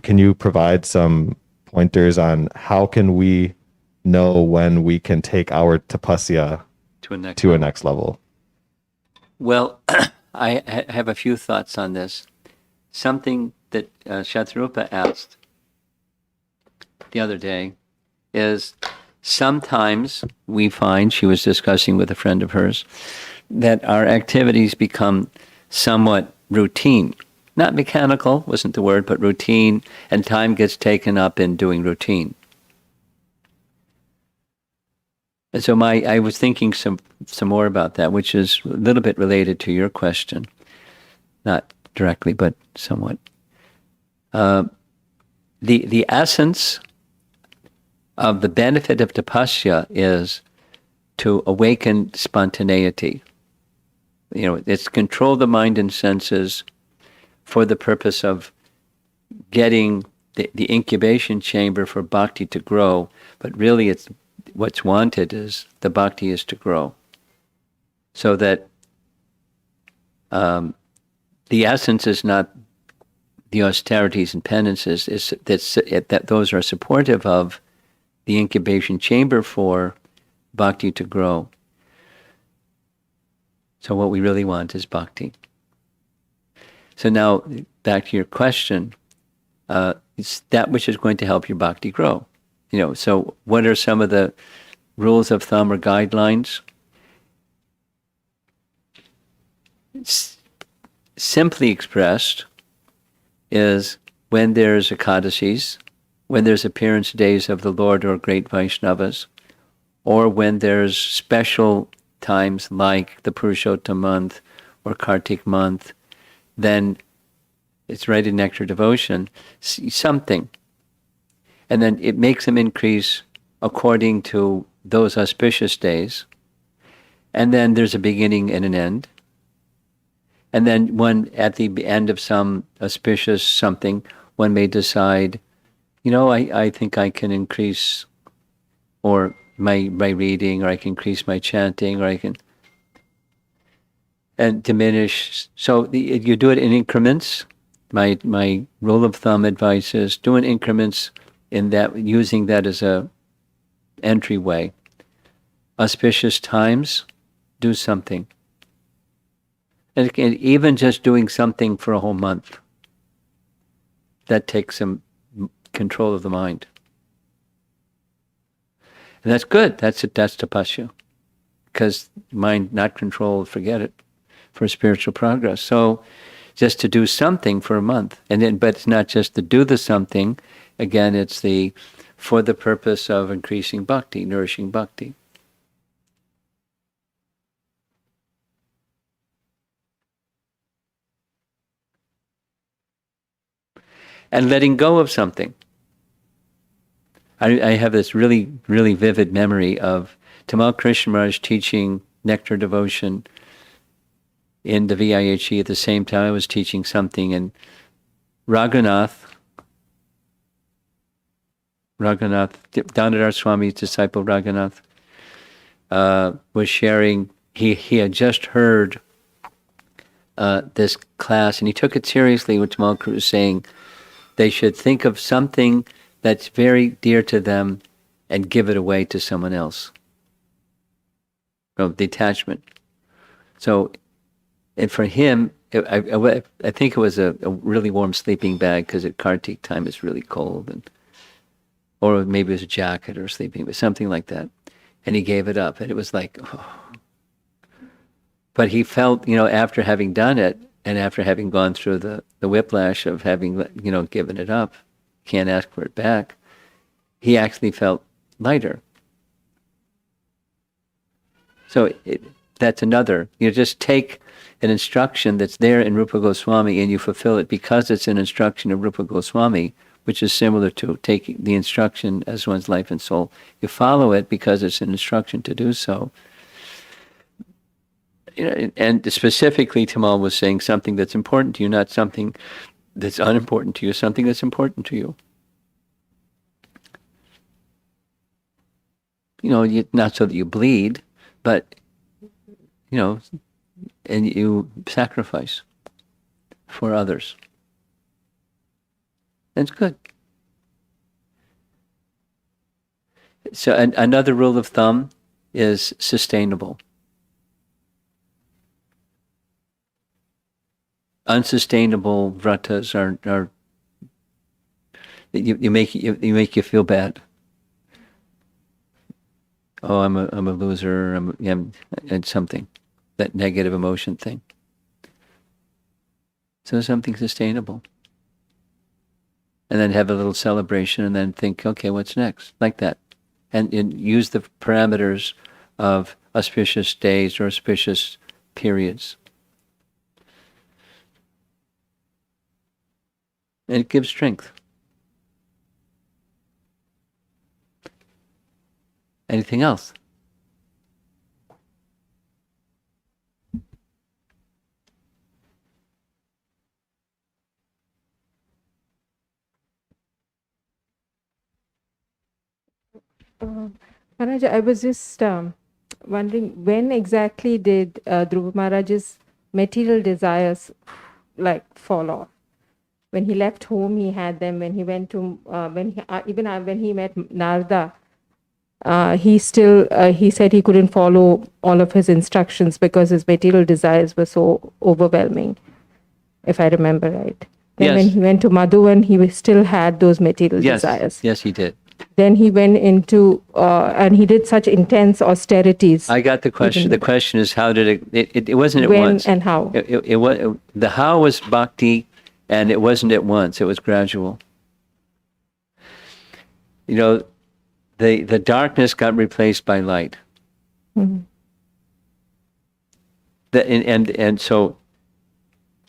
can you provide some pointers on how can we know when we can take our tapasya to a next level? Well, I have a few thoughts on this. Something that Shatrarupa asked the other day is sometimes we find, she was discussing with a friend of hers, that our activities become somewhat routine. Not mechanical, wasn't the word, but routine, and time gets taken up in doing routine. And so I was thinking some more about that, which is a little bit related to your question. Not directly, but somewhat. The essence of the benefit of tapasya is to awaken spontaneity. It's control the mind and senses for the purpose of getting the incubation chamber for bhakti to grow, but really it's what's wanted is the bhakti is to grow. So that the essence is not the austerities and penances, that those are supportive of the incubation chamber for bhakti to grow. So what we really want is bhakti. So now, back to your question, it's that which is going to help your bhakti grow. So what are some of the rules of thumb or guidelines? Simply expressed is when there's Ekadasis, when there's appearance days of the Lord or great Vaishnavas, or when there's special times like the Purushottam month or Kartik month, then it's right in nectar devotion, something. And then it makes them increase according to those auspicious days. And then there's a beginning and an end. And then one, at the end of some auspicious something, one may decide, I think I can increase or my reading, or I can increase my chanting, or I can and diminish. So you do it in increments. My rule of thumb advice is do in increments, in that using that as a entryway. Auspicious times, do something. And even just doing something for a whole month, that takes some control of the mind. And that's good. That's tapasya. Because mind not controlled, forget it, for spiritual progress. So just to do something for a month. But it's not just to do the something. Again, it's for the purpose of increasing bhakti, nourishing bhakti. And letting go of something. I have this really, really vivid memory of Tamal Krishna Maharaj teaching nectar devotion in the VIHE at the same time I was teaching something, and Raghunath, Damodar Swami's disciple Raghunath, was sharing, he had just heard this class, and he took it seriously, what Tamal Krishna was saying. They should think of something that's very dear to them and give it away to someone else. Detachment. So, and for him, I think it was a really warm sleeping bag, because at Kartik time it's really cold, or maybe it was a jacket or sleeping, but something like that. And he gave it up, and it was like, oh. But he felt, after having done it, and after having gone through the whiplash of having, given it up, can't ask for it back, he actually felt lighter. So that's another. You just take an instruction that's there in Rupa Goswami and you fulfill it because it's an instruction of Rupa Goswami, which is similar to taking the instruction as one's life and soul. You follow it because it's an instruction to do so. And specifically, Tamal was saying something that's important to you, not something that's unimportant to you, something that's important to you. Not so that you bleed, but, and you sacrifice for others. That's good. So another rule of thumb is sustainable. Unsustainable vratas are you make you feel bad. Oh, I'm a loser. And something, that negative emotion thing. So something sustainable, and then have a little celebration, and then think, okay, what's next? Like that, and use the parameters of auspicious days or auspicious periods. And it gives strength. Anything else? Maharaj, I was just wondering, when exactly did Dhruva Maharaj's material desires fall off? When he left home, he had them. When he went to when he met Narada, he said he couldn't follow all of his instructions because his material desires were so overwhelming, if I remember right. Then when Yes. he went to Madhuvan, still had those material Yes. desires. Yes, he did. Then he went into, and he did such intense austerities. I got the question. Even The question is, how did it wasn't at when once. and how. It was, the how was bhakti, and it wasn't at once. It was gradual. You know, the darkness got replaced by light. Mhm. And so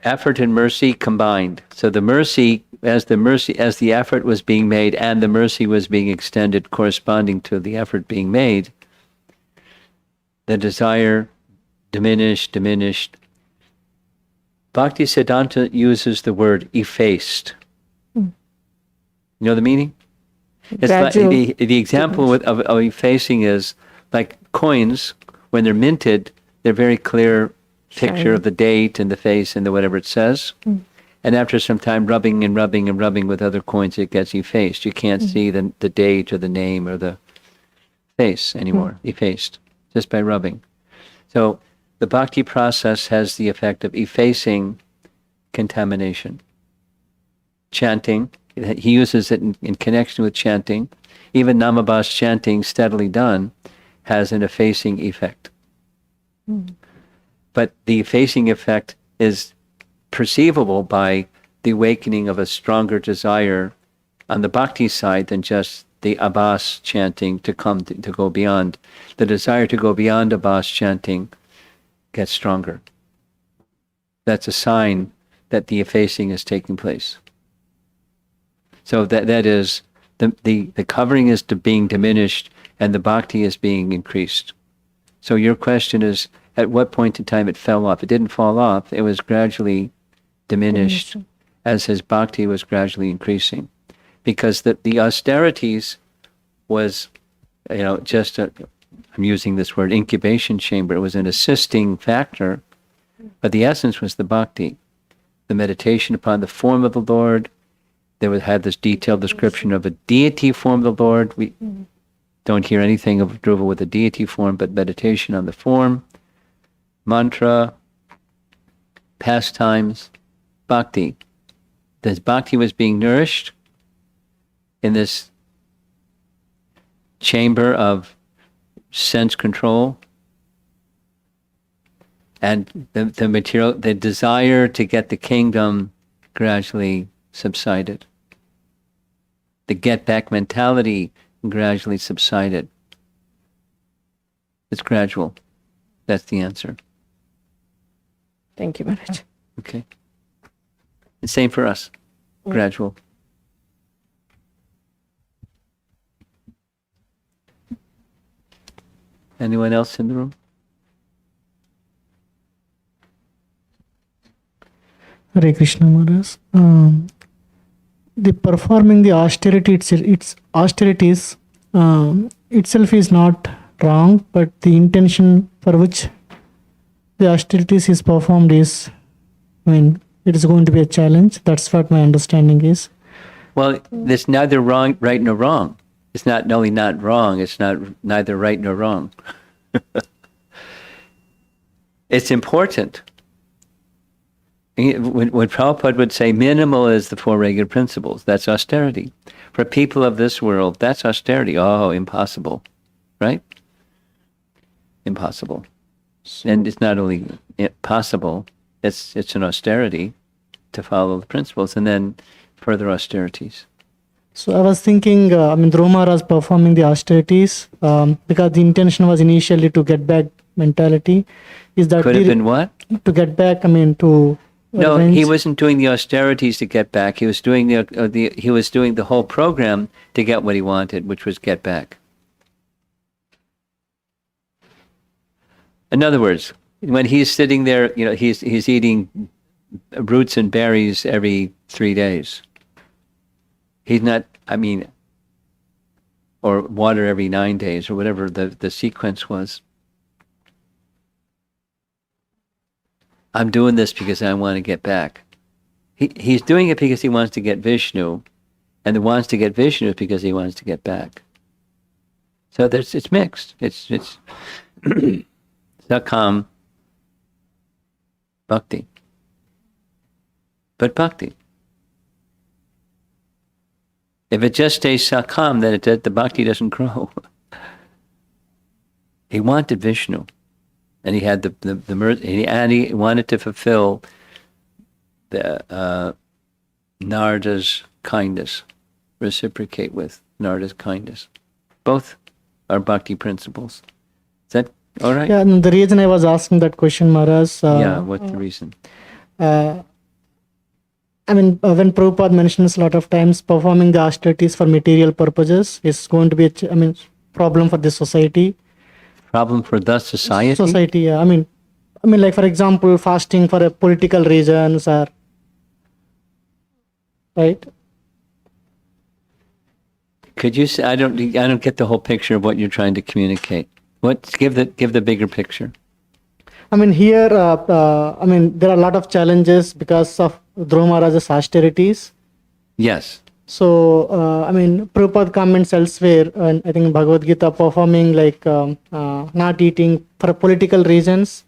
effort and mercy combined. So the mercy, as the effort was being made and the mercy was being extended corresponding to the effort being made, the desire diminished. Bhaktisiddhanta uses the word effaced. Mm. You know the meaning? It's like Gradual the example of effacing is like coins. When they're minted, they're very clear picture Shiny. of the date and the face and the whatever it says. Mm. And after some time rubbing with other coins, it gets effaced. You can't see the date or the name or the face anymore, effaced, just by rubbing. So the bhakti process has the effect of effacing contamination. Chanting, he uses it in connection with chanting. Even Namabhas chanting steadily done has an effacing effect. But the effacing effect is perceivable by the awakening of a stronger desire on the bhakti side than just the Abbas chanting to go beyond. The desire to go beyond Abbas chanting gets stronger. That's a sign that the effacing is taking place. So that is, the covering is being diminished and the bhakti is being increased. So your question is, at what point in time it fell off? It didn't fall off. It was gradually diminished as his bhakti was gradually increasing. Because the austerities was, I'm using this word, incubation chamber. It was an assisting factor, but the essence was the bhakti. The meditation upon the form of the Lord. They would have this detailed description of a deity form of the Lord. We don't hear anything of Dhruva with a deity form, but meditation on the form, mantra, pastimes, bhakti. This bhakti was being nourished in this chamber of sense control, and the desire to get the kingdom gradually subsided. The get-back mentality gradually subsided. It's gradual. That's the answer. Thank you, Maharaj. Okay. The same for us. Gradual. Anyone else in the room? Hare Krishna Maharaj. The performing the austerity austerities itself is not wrong, but the intention for which the austerities is performed is, it is going to be a challenge. That's what my understanding is. Well, it's neither right nor wrong. It's not only not wrong, it's neither right nor wrong. It's important. When Prabhupada would say minimal is the four regular principles, that's austerity. For people of this world, that's austerity. Oh, impossible. Right? Impossible. And it's not only possible, it's an austerity to follow the principles, and then further austerities. So I was thinking, Dhruva Maharaj performing the austerities because the intention was initially to get back mentality. Is that Could have been what? to get back? To No, revenge? he wasn't doing the austerities to get back. He was doing he was doing the whole program to get what he wanted, which was get back. In other words, when he's sitting there, he's eating roots and berries every 3 days. He's not, or water every 9 days, or whatever the sequence was. I'm doing this because I want to get back. He's doing it because he wants to get Vishnu, and he wants to get Vishnu because he wants to get back. So it's mixed. It's Sakam Bhakti. But Bhakti. If it just stays Sakam, then the Bhakti doesn't grow. He wanted Vishnu. And he had the mercy, and he wanted to fulfill the Narada's kindness, reciprocate with Narada's kindness. Both are bhakti principles. Is that all right? Yeah, and the reason I was asking that question, Maharaj. What's the reason? When Prabhupada mentions a lot of times performing the austerities for material purposes is going to be a problem for the society. Problem for the society? Society, yeah. I mean, like for example, fasting for a political reasons or right. Could you say, I don't get the whole picture of what you're trying to communicate. Give the bigger picture. Here, there are a lot of challenges because of Dhruva Maharaj's austerities. Yes. So, Prabhupada comments elsewhere, and I think Bhagavad Gita, performing like not eating for political reasons.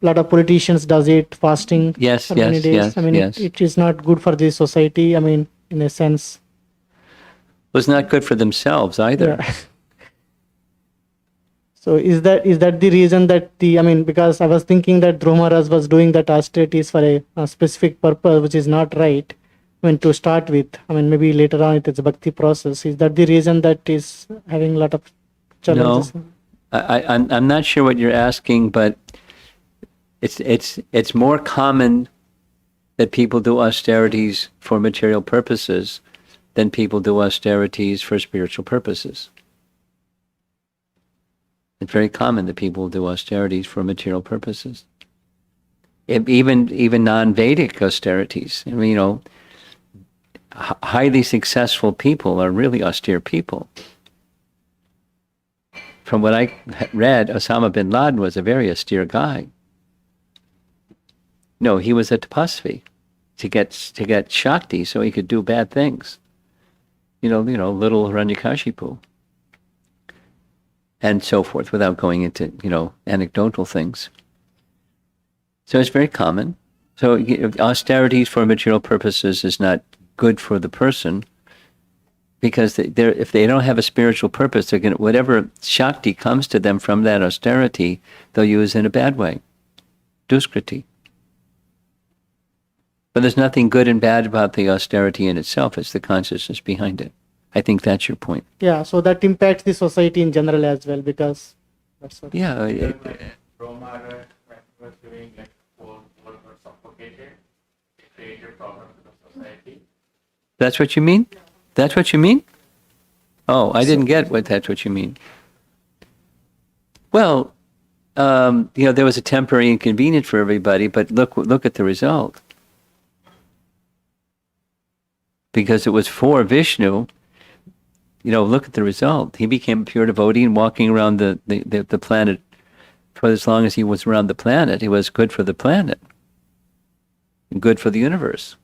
A lot of politicians does it, fasting for many days. It is not good for the society, in a sense. Well, it's not good for themselves either. Yeah. So is that the reason that because I was thinking that Dhruva Maharaj was doing that austerities for a specific purpose, which is not right. To start with, maybe later on it's a bhakti process. Is that the reason that is having a lot of challenges? No, I'm not sure what you're asking, but it's more common that people do austerities for material purposes than people do austerities for spiritual purposes. It's very common that people do austerities for material purposes. Even non-Vedic austerities. Highly successful people are really austere people. From what I read, Osama bin Laden was a very austere guy. No, he was a tapasvi to get Shakti so he could do bad things. Little Hiranyakashipu. And so forth, without going into, anecdotal things. So it's very common. So austerities for material purposes is not good for the person, because if they don't have a spiritual purpose, they're going to, whatever Shakti comes to them from that austerity, they'll use in a bad way. Duskriti. But there's nothing good and bad about the austerity in itself. It's the consciousness behind it. I think that's your point. Yeah, so that impacts the society in general as well, because that's what. Yeah. Roma was doing like poor were suffocated. It created problems to the society. That's what you mean? That's what you mean? Oh, I didn't get that's what you mean. Well, there was a temporary inconvenience for everybody, but look at the result. Because it was for Vishnu, look at the result. He became a pure devotee and walking around the planet for as long as he was around the planet. It was good for the planet. And good for the universe.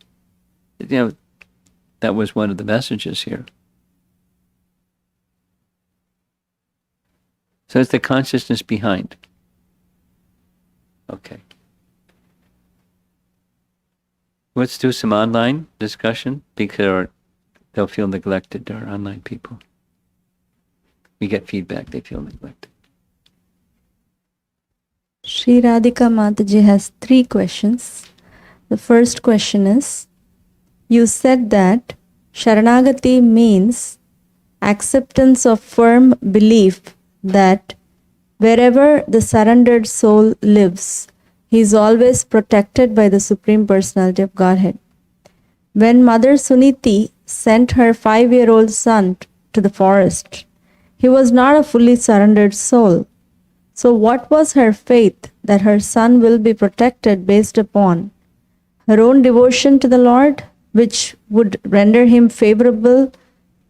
That was one of the messages here. So it's the consciousness behind. Okay. Let's do some online discussion, because they'll feel neglected, our online people. We get feedback, they feel neglected. Sri Radhika Mataji has 3 questions. The first question is, you said that Sharanagati means acceptance of firm belief that wherever the surrendered soul lives, he is always protected by the Supreme Personality of Godhead. When Mother Suniti sent her 5-year-old son to the forest, he was not a fully surrendered soul. So what was her faith that her son will be protected based upon her own devotion to the Lord, which would render him favorable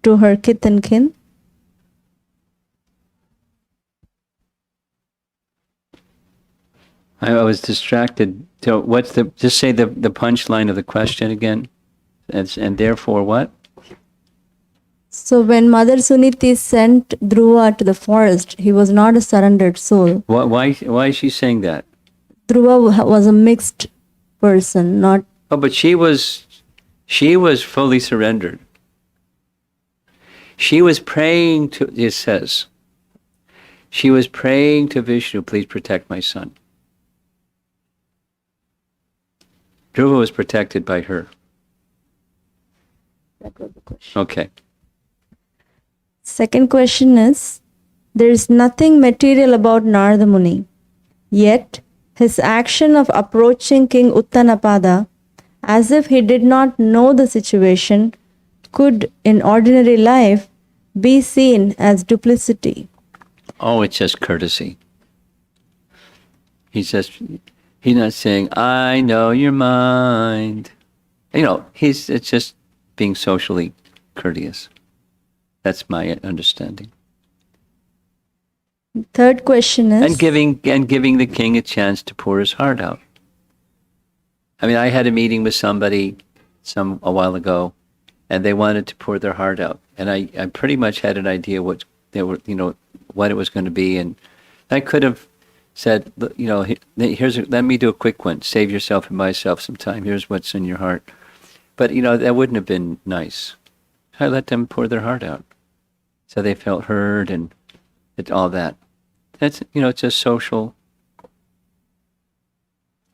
to her kith and kin? I was distracted. So just say the punchline of the question again. And therefore what? So when Mother Suniti sent Dhruva to the forest, he was not a surrendered soul. Why is she saying that? Dhruva was a mixed person, not. Oh, but she was fully surrendered. She was praying to, it says, she was praying to Vishnu, please protect my son. Dhruva was protected by her. That was the question. Okay. Second question is, there is nothing material about Narada Muni, yet his action of approaching King Uttanapada as if he did not know the situation could, in ordinary life, be seen as duplicity. Oh, it's just courtesy. He's not saying, I know your mind. It's just being socially courteous. That's my understanding. Third question is, And giving the king a chance to pour his heart out. I mean, I had a meeting with somebody a while ago, and they wanted to pour their heart out, and I pretty much had an idea what they were, what it was going to be, and I could have said, let me do a quick one. Save yourself and myself some time. Here's what's in your heart. But that wouldn't have been nice. I let them pour their heart out, so they felt heard and all that. That's it's just social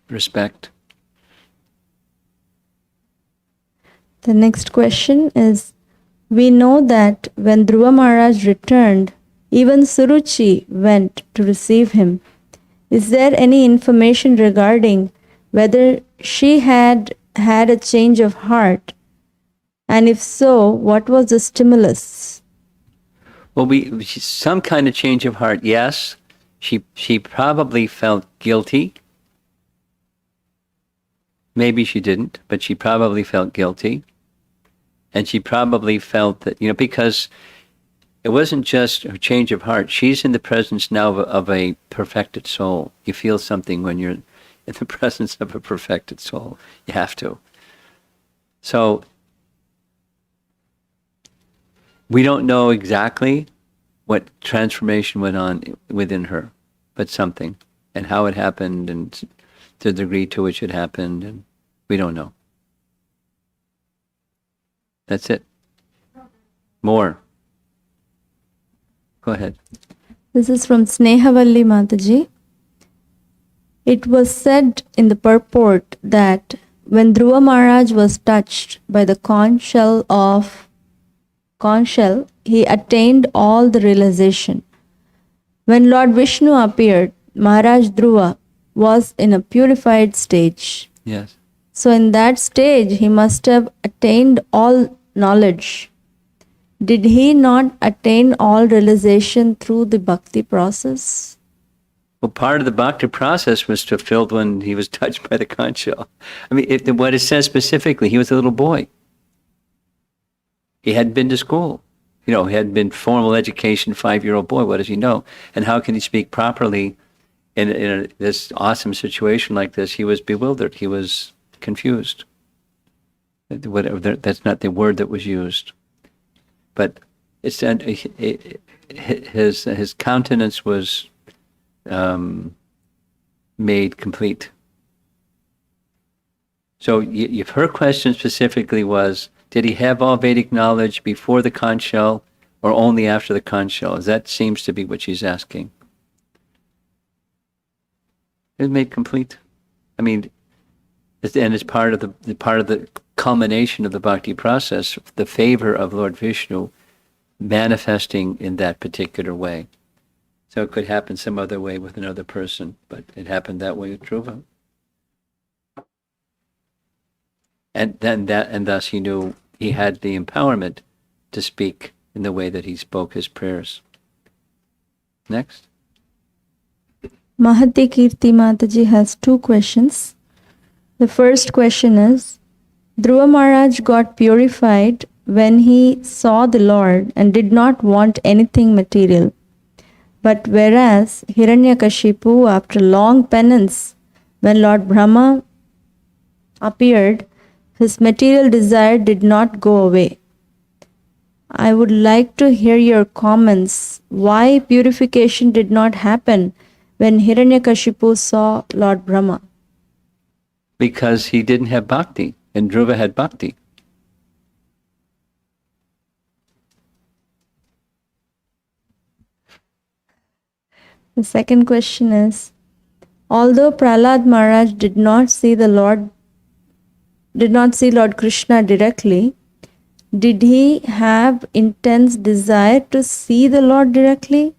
respect. the next question is, we know that when Dhruva Maharaj returned, even Suruchi went to receive him. Is there any information regarding whether she had had a change of heart? And if so, what was the stimulus? Well, some kind of change of heart, yes. She probably felt guilty. Maybe she didn't, but she probably felt guilty. And she probably felt that, because it wasn't just a change of heart. She's in the presence now of a perfected soul. You feel something when you're in the presence of a perfected soul. You have to. So, we don't know exactly what transformation went on within her, but something, and how it happened, and the degree to which it happened, and we don't know. That's it. More. Go ahead. This is from Snehavalli Mataji. It was said in the purport that when Dhruva Maharaj was touched by the conch shell, he attained all the realization. When Lord Vishnu appeared, Maharaj Dhruva was in a purified stage. Yes. So in that stage, he must have attained all knowledge. Did he not attain all realization through the bhakti process? Well, part of the bhakti process was fulfilled when he was touched by the conch shell. I mean, what it says specifically, he was a little boy. He hadn't been to school. He hadn't been formal education, 5-year-old boy. What does he know? And how can he speak properly in this awesome situation like this? He was bewildered. He was confused. That's not the word that was used. But his countenance was made complete. So if her question specifically was, did he have all Vedic knowledge before the conch shell or only after the conch shell? That seems to be what she's asking. It was made complete. I mean, and it's part of the culmination of the bhakti process, the favor of Lord Vishnu manifesting in that particular way. So it could happen some other way with another person, but it happened that way with Dhruva. And thus he knew he had the empowerment to speak in the way that he spoke his prayers. Next. Mahati Kirti Mataji has 2 questions. The first question is, Dhruva Maharaj got purified when he saw the Lord and did not want anything material. But whereas Hiranyakashipu, after long penance, when Lord Brahma appeared, his material desire did not go away. I would like to hear your comments. Why purification did not happen when Hiranyakashipu saw Lord Brahma? Because he didn't have bhakti, and Dhruva had bhakti. The second question is, although Prahlad Maharaj did not see Lord Krishna directly, did he have intense desire to see the Lord directly,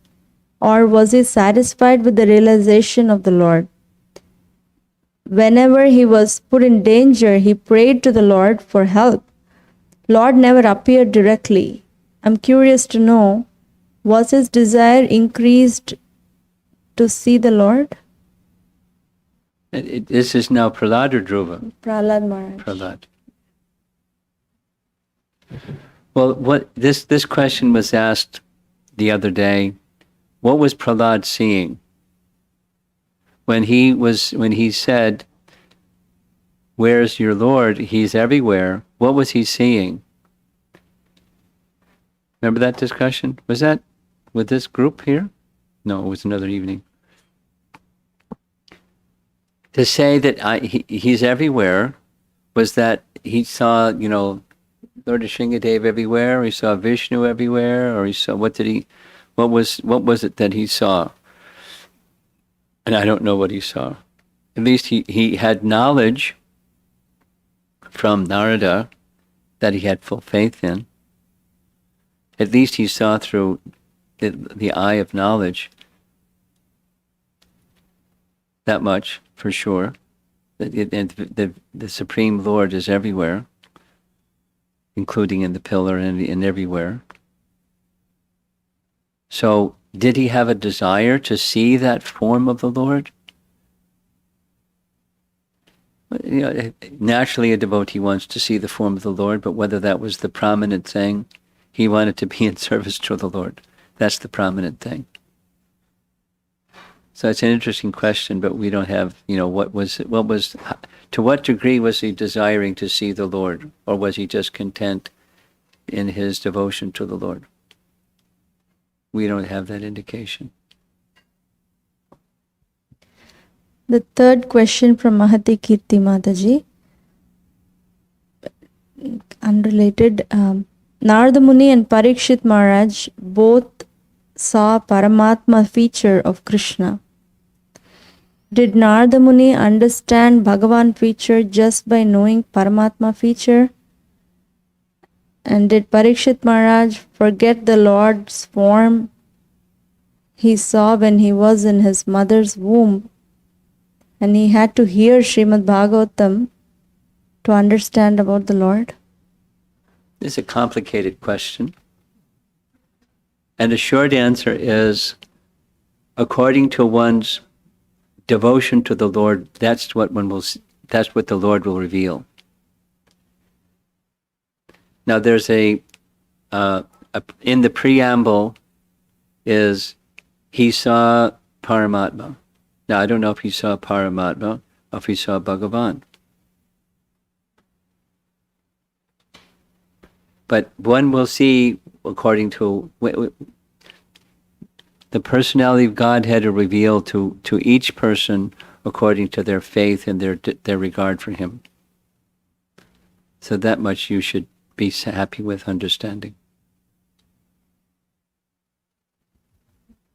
or was he satisfied with the realization of the Lord? Whenever he was put in danger, he prayed to the Lord for help. Lord never appeared directly. I'm curious to know, was his desire increased to see the Lord? This is now Prahlad or Dhruva? Prahlad Maharaj. Prahlad. Well, this question was asked the other day. What was Prahlad seeing? When he said, "Where's your Lord? He's everywhere." What was he seeing? Remember that discussion? Was that with this group here? No, it was another evening. To say that he's everywhere was that he saw, Lord Shingadev everywhere, or he saw Vishnu everywhere, or he saw what was it that he saw? And I don't know what he saw. At least he had knowledge from Narada that he had full faith in. At least he saw through the eye of knowledge. That much, for sure. The Supreme Lord is everywhere, including in the pillar and everywhere. So, did he have a desire to see that form of the Lord? Naturally a devotee wants to see the form of the Lord, but whether that was the prominent thing, he wanted to be in service to the Lord. That's the prominent thing. So it's an interesting question, but we don't have, to what degree was he desiring to see the Lord, or was he just content in his devotion to the Lord? We don't have that indication. The third question from Mahati Kirti Mataji, unrelated. Narada Muni and Parikshit Maharaj both saw Paramatma feature of Krishna. Did Narada Muni understand Bhagavan feature just by knowing Paramatma feature? And did Parikshit Maharaj forget the Lord's form he saw when he was in his mother's womb, and he had to hear Srimad Bhagavatam to understand about the Lord? It's a complicated question. And the short answer is, according to one's devotion to the Lord, that's what the Lord will reveal. Now there's in the preamble is, he saw Paramatma. Now I don't know if he saw Paramatma or if he saw Bhagavan. But one will see, according to the personality of Godhead, are revealed to each person according to their faith and their regard for Him. So that much you should be happy with understanding.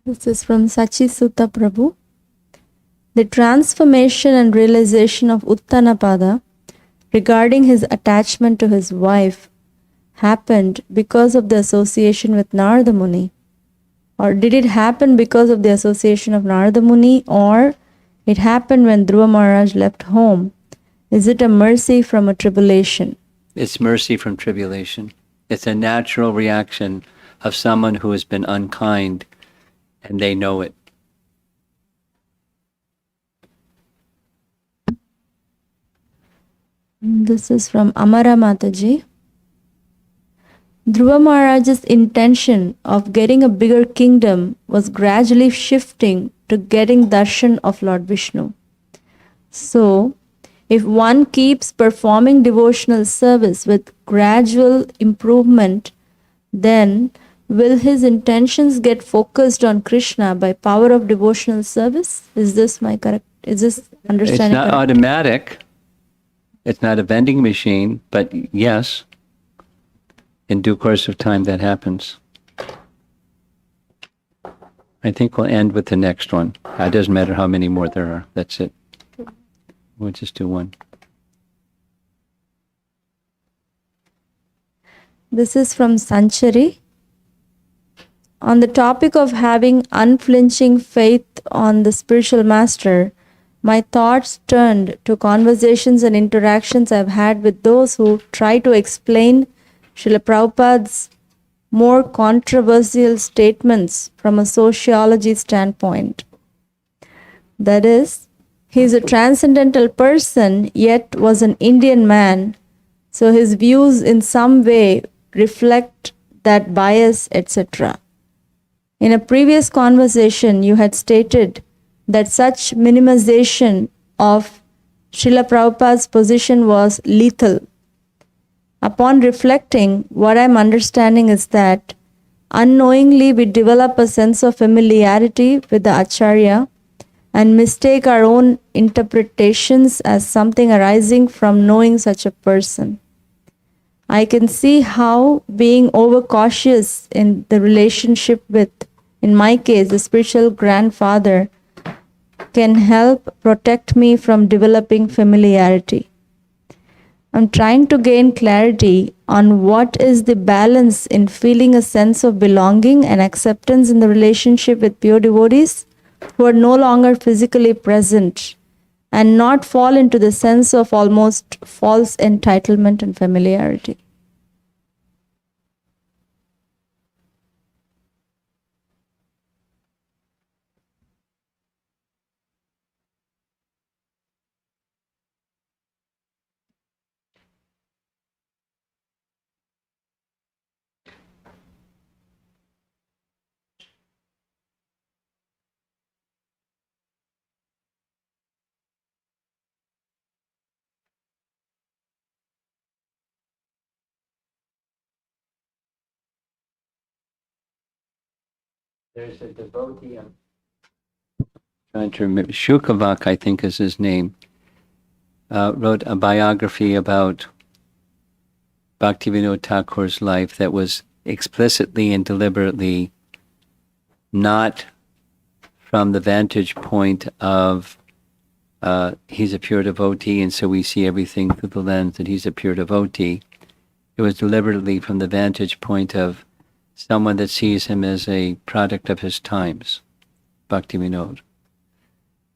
This is from Sachi Sutta Prabhu. The transformation and realization of Uttanapada regarding his attachment to his wife happened because of the association with Narada Muni? Or did it happen because of the association of Narada Muni, or it happened when Dhruva Maharaj left home? Is it a mercy from a tribulation? It's mercy from tribulation. It's a natural reaction of someone who has been unkind, and they know it. This is from Amara Mataji. Dhruva Maharaj's intention of getting a bigger kingdom was gradually shifting to getting darshan of Lord Vishnu. So, if one keeps performing devotional service with gradual improvement, then will his intentions get focused on Krishna by power of devotional service? Is this my correct? Is this It's understanding not correct? automatic. It's not a vending machine, but yes, in due course of time that happens. I think we'll end with the next one. It doesn't matter how many more there are. That's it. We'll just do one. This is from Sanchari. On the topic of having unflinching faith on the spiritual master, my thoughts turned to conversations and interactions I've had with those who try to explain Srila Prabhupada's more controversial statements from a sociology standpoint. That is, he is a transcendental person, yet was an Indian man, so his views in some way reflect that bias, etc. In a previous conversation, you had stated that such minimization of Srila Prabhupada's position was lethal. Upon reflecting, what I'm understanding is that unknowingly we develop a sense of familiarity with the Acharya and mistake our own interpretations as something arising from knowing such a person. I can see how being overcautious in the relationship with, in my case, the spiritual grandfather, can help protect me from developing familiarity. I'm trying to gain clarity on what is the balance in feeling a sense of belonging and acceptance in the relationship with pure devotees who are no longer physically present and not fall into the sense of almost false entitlement and familiarity. There's a devotee, I'm trying to remember, Shukavak, I think is his name, wrote a biography about Bhaktivinoda Thakur's life that was explicitly and deliberately not from the vantage point of he's a pure devotee and so we see everything through the lens that he's a pure devotee. It was deliberately from the vantage point of someone that sees him as a product of his times, Bhaktivinoda.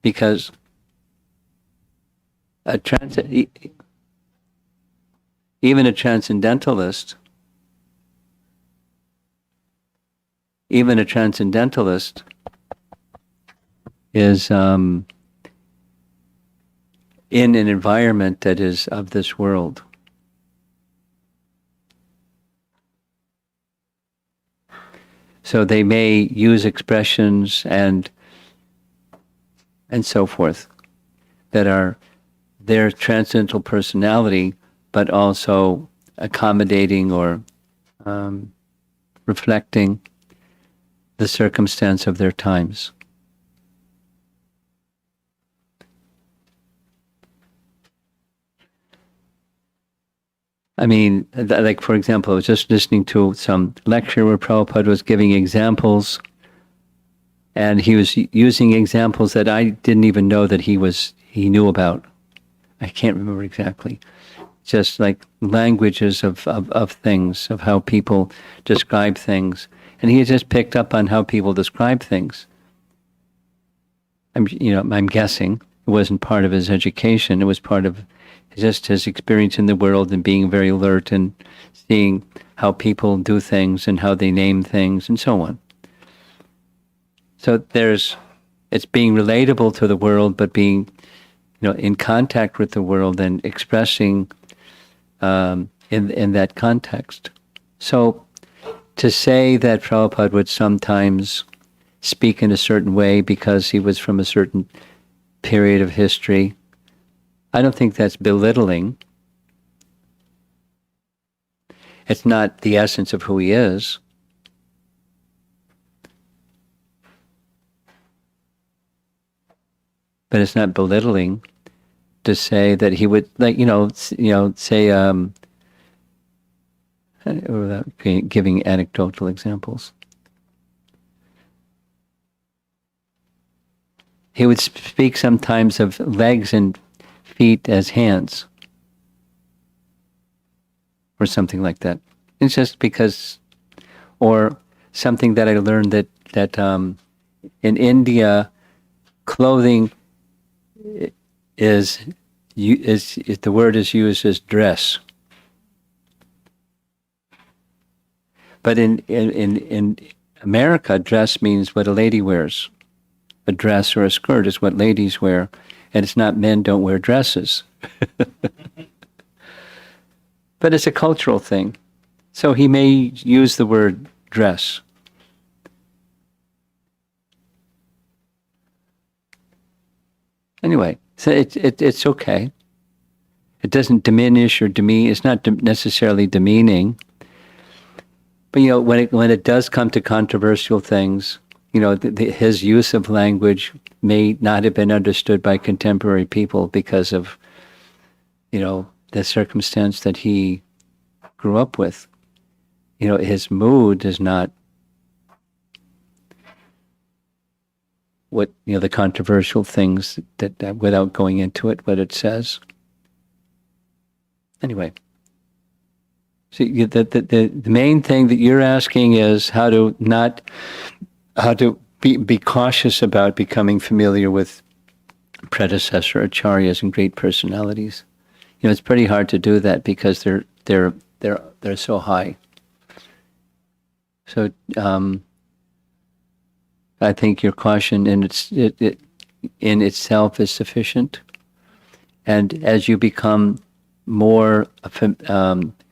Because even a transcendentalist is in an environment that is of this world. So they may use expressions and so forth that are their transcendental personality, but also accommodating or reflecting the circumstance of their times. I mean, like for example, I was just listening to some lecture where Prabhupada was giving examples, and he was using examples that I didn't even know that he knew about. I can't remember exactly. Just like languages of things, of how people describe things. And he just picked up on how people describe things. I'm guessing it wasn't part of his education. It was part of just his experience in the world and being very alert and seeing how people do things and how they name things and so on. So it's being relatable to the world, but being, in contact with the world and expressing in that context. So to say that Prabhupada would sometimes speak in a certain way because he was from a certain period of history, I don't think that's belittling. It's not the essence of who he is. But it's not belittling to say that he would, like, say, without giving anecdotal examples. He would speak sometimes of legs and feet as hands, or something like that. It's just because, or something that I learned that in India, clothing is the word is used as dress. But in America, dress means what a lady wears. A dress or a skirt is what ladies wear, and it's not men don't wear dresses. But it's a cultural thing. So he may use the word dress. Anyway, so it's okay. It doesn't diminish or demean. It's not necessarily demeaning. But when it does come to controversial things, his use of language may not have been understood by contemporary people because of, the circumstance that he grew up with. His mood is not what, the controversial things that without going into it, what it says. Anyway. So the main thing that you're asking is how to be cautious about becoming familiar with predecessor acharyas and great personalities. It's pretty hard to do that because they're so high. So I think your caution in itself is sufficient, and as you become more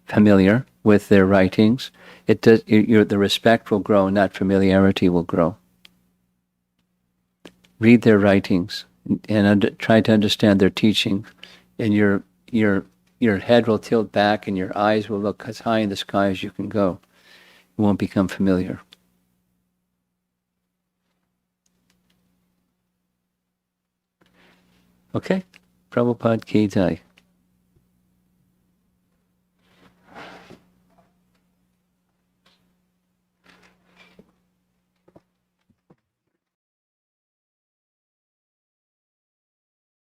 familiar with their writings, the respect will grow, not familiarity will grow. Read their writings and try to understand their teaching, and your head will tilt back and your eyes will look as high in the sky as you can go. You won't become familiar. Okay? Prabhupada Ki Jai.